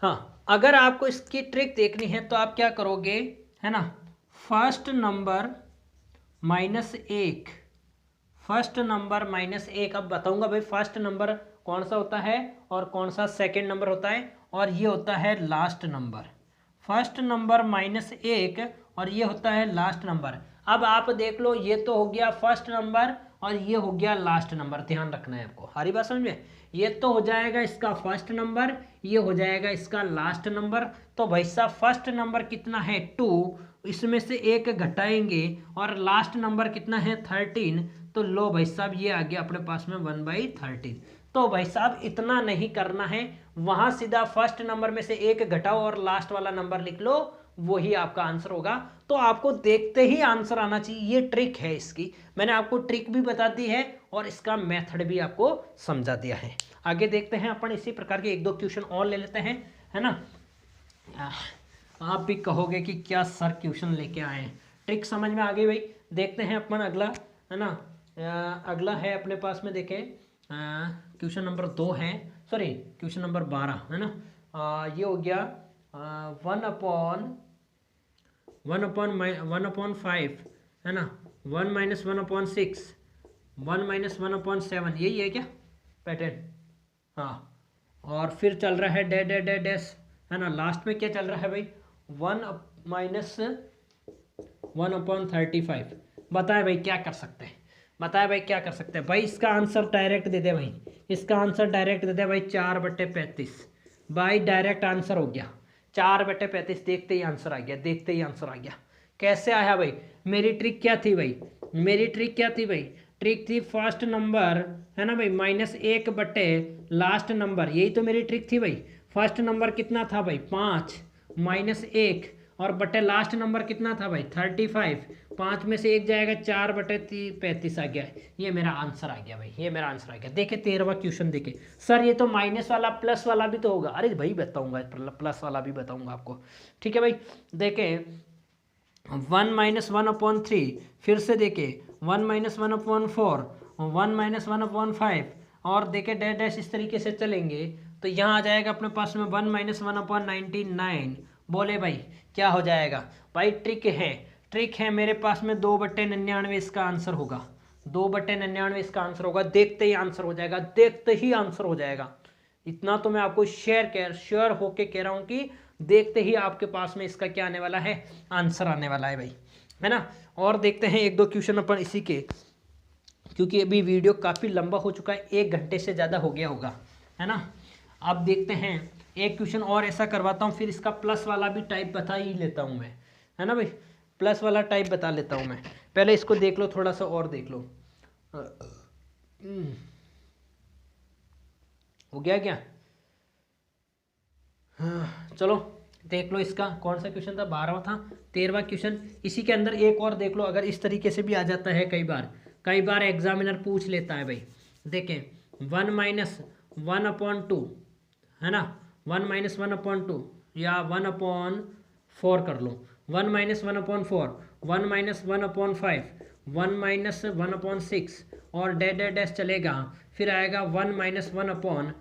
हाँ, अगर आपको इसकी ट्रिक देखनी है तो आप क्या करोगे, है ना, फर्स्ट नंबर -1, फर्स्ट नंबर -1। अब बताऊंगा भाई फर्स्ट नंबर कौन सा होता है और कौन सा सेकंड नंबर होता है, और ये होता है लास्ट नंबर। फर्स्ट नंबर -1 और ये होता है लास्ट नंबर। अब आप देख लो, ये तो हो गया फर्स्ट नंबर और ये हो गया लास्ट नंबर, ध्यान रखना है आपको। हरी बात समझ में? ये तो हो जाएगा इसका फर्स्ट नंबर, ये हो जाएगा इसका लास्ट नंबर। तो भाई साहब फर्स्ट नंबर कितना है 2, इसमें से 1 घटाएंगे और लास्ट नंबर कितना है 13। तो लो भाई साहब ये आ गया अपने पास में 1/13। तो भाई साहब इतना नहीं करना है, वहां सीधा फर्स्ट नंबर में से 1 घटाओ और लास्ट वाला नंबर लिख लो, वही आपका आंसर होगा। तो आपको देखते ही आंसर आना चाहिए, ये ट्रिक है इसकी। मैंने आपको ट्रिक भी बता दी है और इसका मेथड भी आपको समझा दिया है। आगे देखते हैं अपन, इसी प्रकार के 1-2 क्वेश्चन और ले लेते हैं, है ना। आप भी कहोगे कि क्या सर क्वेश्चन लेके आए हैं, ट्रिक समझ में आ गई भाई। देखते हैं अपन अगला, है ना। अगला है अपने पास में, देखें क्वेश्चन नंबर 2 है, सॉरी क्वेश्चन नंबर 12, है ना। ये हो गया 1/5, है ना, 1 - 1/6, 1 - 1/7, यही है क्या पैटर्न? हाँ, और फिर चल रहा है डे डे डे डैश, है ना। लास्ट में क्या चल रहा है भाई 1 - 1/35। बताए भाई क्या कर सकते हैं, बताए भाई क्या कर सकते हैं। भाई इसका आंसर डायरेक्ट दे दे भाई, इसका आंसर डायरेक्ट दे दे भाई 4/35। भाई डायरेक्ट आंसर हो गया 4/35, देखते ही आंसर आ गया, देखते ही आंसर आ गया। कैसे आया भाई? मेरी ट्रिक क्या थी भाई, मेरी ट्रिक क्या थी भाई? ट्रिक थी फर्स्ट नंबर, है ना भाई, -1 बटे लास्ट नंबर, यही तो मेरी ट्रिक थी भाई। फर्स्ट नंबर कितना था भाई 5 -1 और बटे लास्ट नंबर कितना था भाई 35, 5 में से 1 जाएगा 4/35 आ गया। ये मेरा आंसर आ गया भाई, ये मेरा आंसर आ गया। देखे 13वां क्वेश्चन देखे सर, ये तो माइनस वाला प्लस वाला भी तो होगा। अरे भाई बताऊंगा, प्लस वाला भी बताऊंगा आपको, ठीक है भाई। देखे 1 - 1/3, फिर से देखे 1 - 1/4, 1 - 1/5 और देखे डैश डैश इस तरीके से चलेंगे तो यहाँ आ जाएगा अपने पास में 1 - 1/99। बोले भाई क्या हो जाएगा? भाई ट्रिक है, ट्रिक है मेरे पास में 2/99 इसका आंसर होगा, 2/99 इसका आंसर होगा। देखते ही आंसर हो जाएगा, देखते ही आंसर हो जाएगा। इतना तो मैं आपको श्योर होके कह रहा हूँ कि देखते ही आपके पास में इसका क्या आने वाला है, आंसर आने वाला है भाई, है ना। और देखते हैं 1-2 क्वेश्चन अपन इसी के, क्योंकि अभी वीडियो काफ़ी लंबा हो चुका है, 1 घंटे से ज़्यादा हो गया होगा, है ना। अब देखते हैं एक क्वेश्चन और ऐसा करवाता हूँ, फिर इसका प्लस वाला भी टाइप बता ही लेता हूँ मैं, है ना भाई। प्लस वाला टाइप बता लेता हूँ मैं, पहले इसको देख लो, थोड़ा सा और देख लो। हो गया क्या? चलो देख लो, इसका कौन सा क्वेश्चन था, 12वां था। 13वां क्वेश्चन, इसी के अंदर एक और देख लो, अगर इस तरीके से भी आ जाता है, कई बार एग्जामिनर पूछ लेता है भाई। देखें 1 - 1/2, है ना, 1 - 1/2 या 1/4 कर लो, 1 - 1/4, 1 - 1/5, 1 - 1/6 और डैश चलेगा, फिर आएगा 1 - 1/n+1।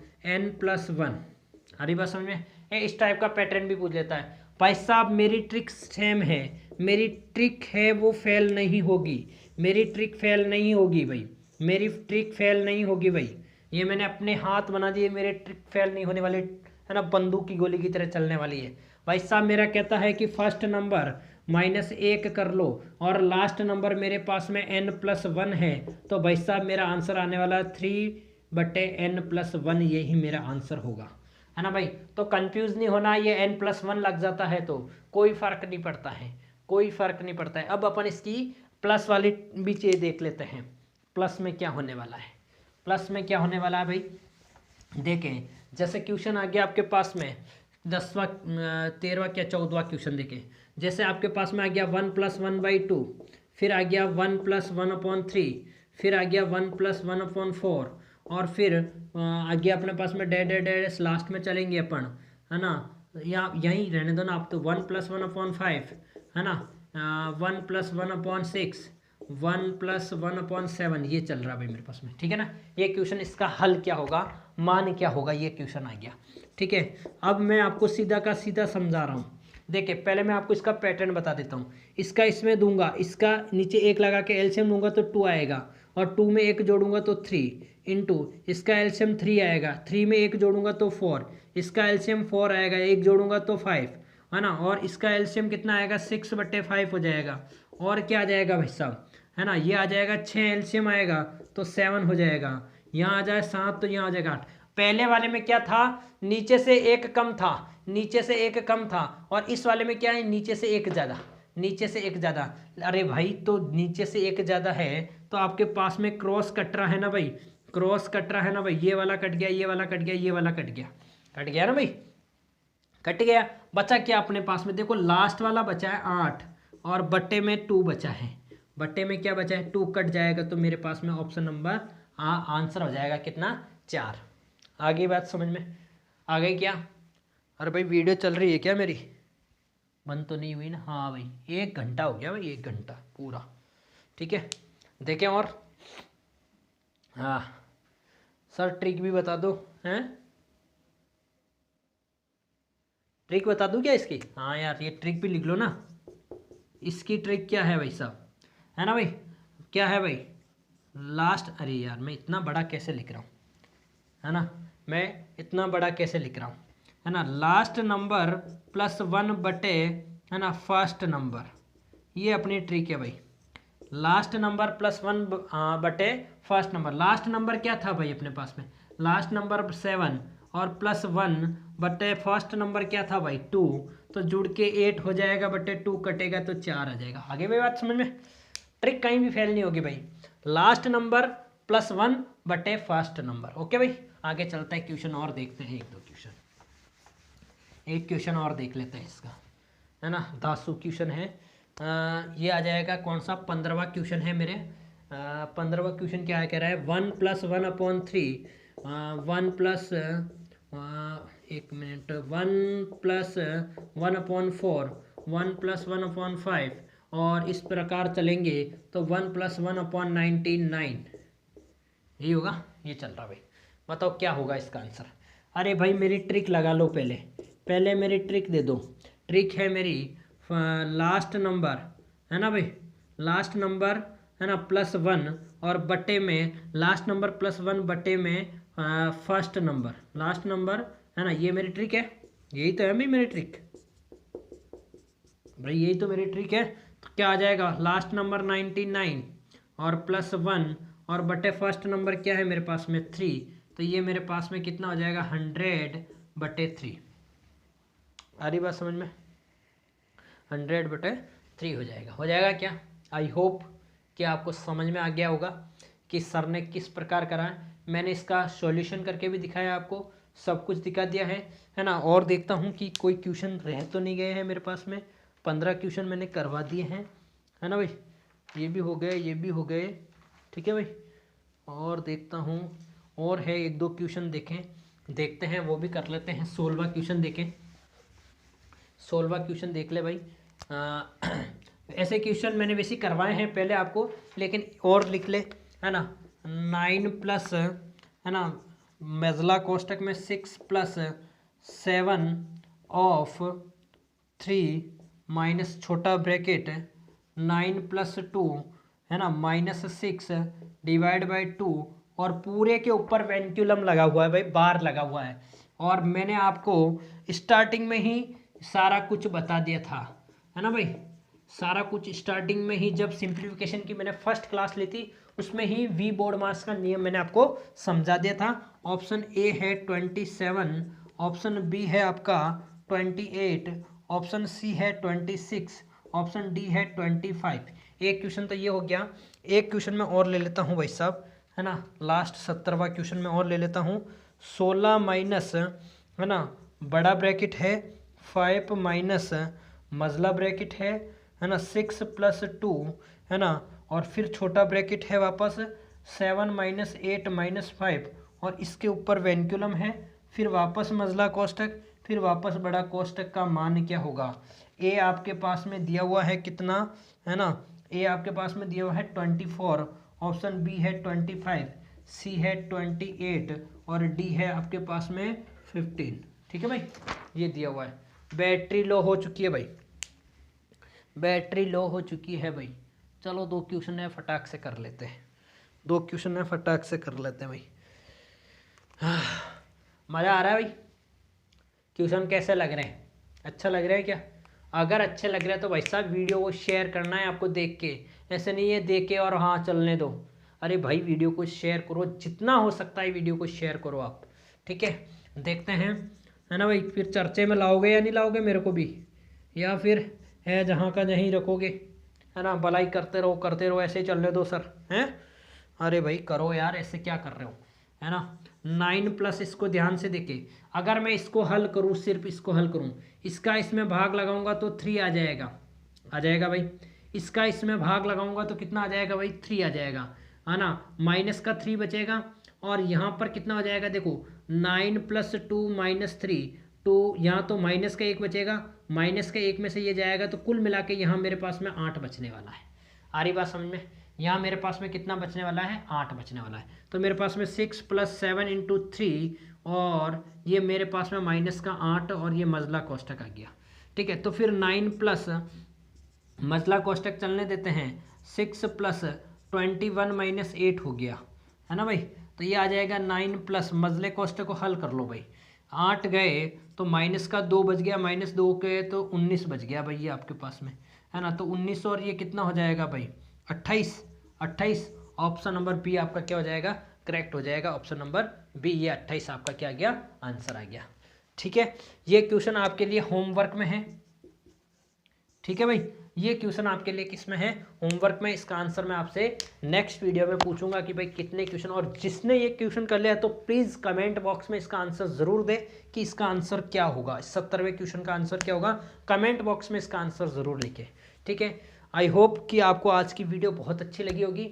हरी बात समझ में? इस टाइप का पैटर्न भी पूछ लेता है। भाई साहब मेरी ट्रिक सेम है, मेरी ट्रिक है वो फेल नहीं होगी, मेरी ट्रिक फेल नहीं होगी भाई, मेरी ट्रिक फेल नहीं होगी भाई। ये मैंने अपने हाथ बना दिए, मेरे ट्रिक फेल नहीं होने वाली, है ना, बंदूक की गोली की तरह चलने वाली है। भाई साहब मेरा कहता है कि फर्स्ट नंबर -1 कर लो और लास्ट नंबर मेरे पास में n+1 है, तो भाई साहब मेरा आंसर आने वाला 3/n+1, यही मेरा आंसर होगा, है ना भाई। तो कंफ्यूज नहीं होना, ये n+1 लग जाता है तो कोई फर्क नहीं पड़ता है, कोई फर्क नहीं पड़ता है। अब अपन इसकी प्लस वाली भी चीज़ देख लेते हैं, प्लस में क्या होने वाला है, प्लस में क्या होने वाला है भाई। देखें जैसे क्वेश्चन आ गया आपके पास में 10वां 13वां क्या 14वां क्वेश्चन, देखें जैसे आपके पास में आ गया 1 + 1/2, फिर आ गया 1 + 1/3, फिर आ गया 1 + 1/4 और फिर आ गया अपने पास में डैश लास्ट में चलेंगे अपन, है ना। यहीं रहने दो ना आप, तो 1 + 1/5, है ना, 1 + 1/6, 1 + 1/7, ये चल रहा है भाई मेरे पास में, ठीक है ना। ये क्वेश्चन, इसका हल क्या होगा, मान क्या होगा, ये क्वेश्चन आ गया, ठीक है। अब मैं आपको सीधा का सीधा समझा रहा हूँ। देखिए पहले मैं आपको इसका पैटर्न बता देता हूँ। इसका इसमें दूंगा, इसका नीचे 1 लगा के एलसीएम दूंगा तो 2 आएगा, और 2 में 1 जोड़ूंगा तो 3 इंटू इसका एलसीएम 3 आएगा, 3 में 1 जोड़ूंगा तो 4, इसका एलसीएम 4 आएगा, 1 जोड़ूंगा तो 5, है ना, और इसका एलसीएम कितना आएगा 6/5 हो जाएगा। और क्या आ जाएगा भाई साहब, है ना, ये आ जाएगा 6 एलसीएम आएगा तो 7 हो जाएगा, यहाँ आ जाए 7 तो यहाँ आ जाएगा 8। पहले वाले में क्या था, नीचे से एक कम था, नीचे से एक कम था, और इस वाले में क्या है, नीचे से एक ज़्यादा, नीचे से एक ज़्यादा। अरे भाई तो नीचे से एक ज़्यादा है तो आपके पास में क्रॉस कट रहा है ना भाई, क्रॉस कट रहा है ना भाई, ये वाला कट गया, ये वाला कट गया, ये वाला कट गया, कट गया ना भाई, कट गया। बचा क्या अपने पास में, देखो लास्ट वाला बचा है 8 और बट्टे में 2 बचा है, बट्टे में क्या बचा है 2, कट जाएगा तो मेरे पास में ऑप्शन नंबर आंसर हो जाएगा कितना 4। आ गई बात समझ में, आ गई क्या। अरे भाई वीडियो चल रही है क्या मेरी, बंद तो नहीं हुई ना, हाँ भाई 1 घंटा हो गया भाई, 1 घंटा पूरा, ठीक है। देखें और, हाँ सर ट्रिक भी बता दो, हैं ट्रिक बता दूं क्या इसकी, हाँ यार ये ट्रिक भी लिख लो ना, इसकी ट्रिक क्या है भाई साहब, है ना भाई, क्या है भाई लास्ट, अरे यार मैं इतना बड़ा कैसे लिख रहा हूँ, है ना, मैं इतना बड़ा कैसे लिख रहा हूँ, है ना, लास्ट नंबर प्लस 1 बटे, है ना, फर्स्ट नंबर, ये अपनी ट्रिक है भाई, लास्ट नंबर प्लस 1 बटे फर्स्ट नंबर। लास्ट नंबर क्या था भाई अपने पास में, लास्ट नंबर 7 और प्लस 1 बटे फर्स्ट नंबर क्या था भाई 2, तो जुड़ के 8 हो जाएगा, बटे 2 कटेगा तो 4 आ जाएगा। आगे भाई बात समझ में, ट्रिक कहीं भी फेल नहीं होगी भाई, लास्ट नंबर प्लस 1 बटे फर्स्ट नंबर। ओके भाई आगे चलते हैं, क्वेश्चन और देखते हैं, एक दो क्वेश्चन, एक क्वेश्चन और देख लेते हैं इसका, है ना, 10 क्वेश्चन है। ये आ जाएगा कौन सा, 15वां क्वेश्चन है मेरे। 15वां क्वेश्चन क्या है, कह रहा है 1 + 1/3 1 प्लस 1 मिनट 1 + 1/4 1 + 1/5 और इस प्रकार चलेंगे तो 1 + 1/99 यही होगा, ये चल रहा भाई, बताओ क्या होगा इसका आंसर। अरे भाई मेरी ट्रिक लगा लो, पहले पहले मेरी ट्रिक दे दो, ट्रिक है मेरी लास्ट नंबर, है ना भाई, लास्ट नंबर है ना +1 और बटे में लास्ट नंबर +1 बटे में फर्स्ट नंबर, लास्ट नंबर, है ना, ये मेरी ट्रिक है, यही तो है भाई मेरी ट्रिक भाई, यही तो मेरी ट्रिक है। तो क्या आ जाएगा, लास्ट नंबर 99 और +1 और बटे फर्स्ट नंबर क्या है मेरे पास में 3, तो ये मेरे पास में कितना हो जाएगा 100/3। आ रही बात समझ में, 100/3 हो जाएगा क्या। आई होप कि आपको समझ में आ गया होगा कि सर ने किस प्रकार करा है, मैंने इसका सॉल्यूशन करके भी दिखाया आपको, सब कुछ दिखा दिया है ना। और देखता हूँ कि कोई क्वेश्चन रह तो नहीं गए हैं मेरे पास में, 15 क्वेश्चन मैंने करवा दिए हैं, है ना भाई, ये भी हो गए, ये भी हो गए, ठीक है भाई। और देखता हूँ और है 1-2 क्वेश्चन देखते हैं, वो भी कर लेते हैं। 16वां क्वेश्चन देखें, 16वां क्वेश्चन देख ले भाई। ऐसे क्वेश्चन मैंने वैसे करवाए हैं पहले आपको, लेकिन और लिख ले, है ना, 9 प्लस, है ना, मेजला कोष्टक में 6 + 7 ऑफ 3 माइनस छोटा ब्रैकेट 9 + 2, है ना, -6 / 2 और पूरे के ऊपर वेंक्यूलम लगा हुआ है भाई, बार लगा हुआ है। और मैंने आपको स्टार्टिंग में ही सारा कुछ बता दिया था, है ना भाई, सारा कुछ स्टार्टिंग में ही, जब सिंप्लीफिकेशन की मैंने फर्स्ट क्लास ली थी उसमें ही वी बोर्ड मास का नियम मैंने आपको समझा दिया था। ऑप्शन ए है 27, ऑप्शन बी है आपका 28, ऑप्शन सी है 26, ऑप्शन डी है 25। एक क्वेश्चन तो ये हो गया, एक क्वेश्चन में और ले लेता हूँ भाई साहब, है ना, लास्ट 17वां क्वेश्चन में और ले लेता हूँ। 16 माइनस, है ना, बड़ा ब्रैकेट है 5 माइनस मजला ब्रैकेट है ना, 6 + 2, है ना, और फिर छोटा ब्रैकेट है वापस 7 - 8 - 5 और इसके ऊपर वेंक्यूलम है, फिर वापस मजला कोष्टक, फिर वापस बड़ा कोष्टक का मान क्या होगा। ए आपके पास में दिया हुआ है कितना, है ना, ए आपके पास में दिया हुआ है 24, ऑप्शन बी है 25, सी है 28 और डी है आपके पास में 15। ठीक है भाई, ये दिया हुआ है। बैटरी लो हो चुकी है भाई, बैटरी लो हो चुकी है भाई। चलो 2 क्वेश्चन है फटाक से कर लेते हैं, 2 क्वेश्चन है फटाक से कर लेते हैं भाई। मज़ा आ रहा है भाई, क्वेश्चन कैसे लग रहे हैं, अच्छा लग रहा है क्या। अगर अच्छे लग रहे हैं तो भाई साहब वीडियो को शेयर करना है आपको देख के, ऐसे नहीं है दे के और हाँ चलने दो। अरे भाई वीडियो को शेयर करो, जितना हो सकता है वीडियो को शेयर करो आप, ठीक है। देखते हैं, है ना भाई, फिर चर्चे में लाओगे या नहीं लाओगे मेरे को भी, या फिर है जहाँ का नहीं रखोगे, है ना। भलाई करते रहो, ऐसे ही चलने दो सर, हैं। अरे भाई करो यार, ऐसे क्या कर रहे हो, है ना। 9 प्लस, इसको ध्यान से देखे, अगर मैं इसको हल करूँ, सिर्फ इसको हल करूँ, इसका इसमें भाग लगाऊंगा तो 3 आ जाएगा, आ जाएगा भाई। इसका इसमें भाग लगाऊंगा तो कितना आ जाएगा भाई, 3 आ जाएगा, है ना। माइनस का 3 बचेगा, और यहाँ पर कितना हो जाएगा देखो, 9 प्लस 2 माइनस 3, तो यहाँ तो माइनस का 1 बचेगा, माइनस के 1 में से ये जाएगा, तो कुल मिला के यहाँ मेरे पास में 8 बचने वाला है। आ रही बात समझ में, यहाँ मेरे पास में कितना बचने वाला है, 8 बचने वाला है। तो मेरे पास में 6 प्लस 7 इंटू 3, और ये मेरे पास में माइनस का 8, और ये मजला कोष्टक आ गया, ठीक है। तो फिर 9 प्लस मजला कोष्टक चलने देते हैं, 6 प्लस 21 माइनस 8 हो गया, है ना भाई। तो ये आ जाएगा 9 प्लस, मजले कोष्टक को हल कर लो भाई, 8 गए तो माइनस का 2 बच गया, माइनस 2 गए तो 19 बच गया भाई ये आपके पास में, है ना। तो 19 और ये कितना हो जाएगा भाई, 28। ऑप्शन नंबर बी आपका क्या हो जाएगा, करेक्ट हो जाएगा। ऑप्शन नंबर बी, ये 28 आपका क्या आ गया, आंसर आ गया, ठीक है। ये क्वेश्चन आपके लिए होमवर्क में है, ठीक है भाई। ये क्वेश्चन आपके लिए किस में है, होमवर्क में। इसका आंसर मैं आपसे नेक्स्ट वीडियो में पूछूंगा कि भाई कितने क्वेश्चन, और जिसने ये क्वेश्चन कर लिया तो प्लीज़ कमेंट बॉक्स में इसका आंसर ज़रूर दे कि इसका आंसर क्या होगा, 70वें क्वेश्चन का आंसर क्या होगा, कमेंट बॉक्स में इसका आंसर ज़रूर लिखे, ठीक है। आई होप कि आपको आज की वीडियो बहुत अच्छी लगी होगी,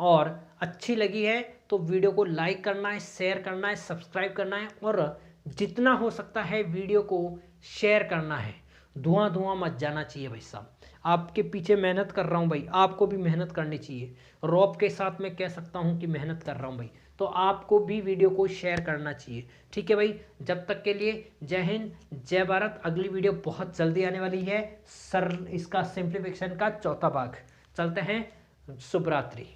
और अच्छी लगी है तो वीडियो को लाइक करना है, शेयर करना है, सब्सक्राइब करना है, और जितना हो सकता है वीडियो को शेयर करना है। धुआं मत जाना चाहिए भाई साहब, आपके पीछे मेहनत कर रहा हूँ भाई, आपको भी मेहनत करनी चाहिए। रॉब के साथ मैं कह सकता हूँ कि मेहनत कर रहा हूँ भाई, तो आपको भी वीडियो को शेयर करना चाहिए, ठीक है भाई। जब तक के लिए जय हिंद, जय भारत। अगली वीडियो बहुत जल्दी आने वाली है सर, इसका सिंप्लीफिकेशन का 4था भाग। चलते हैं, शुभ रात्रि।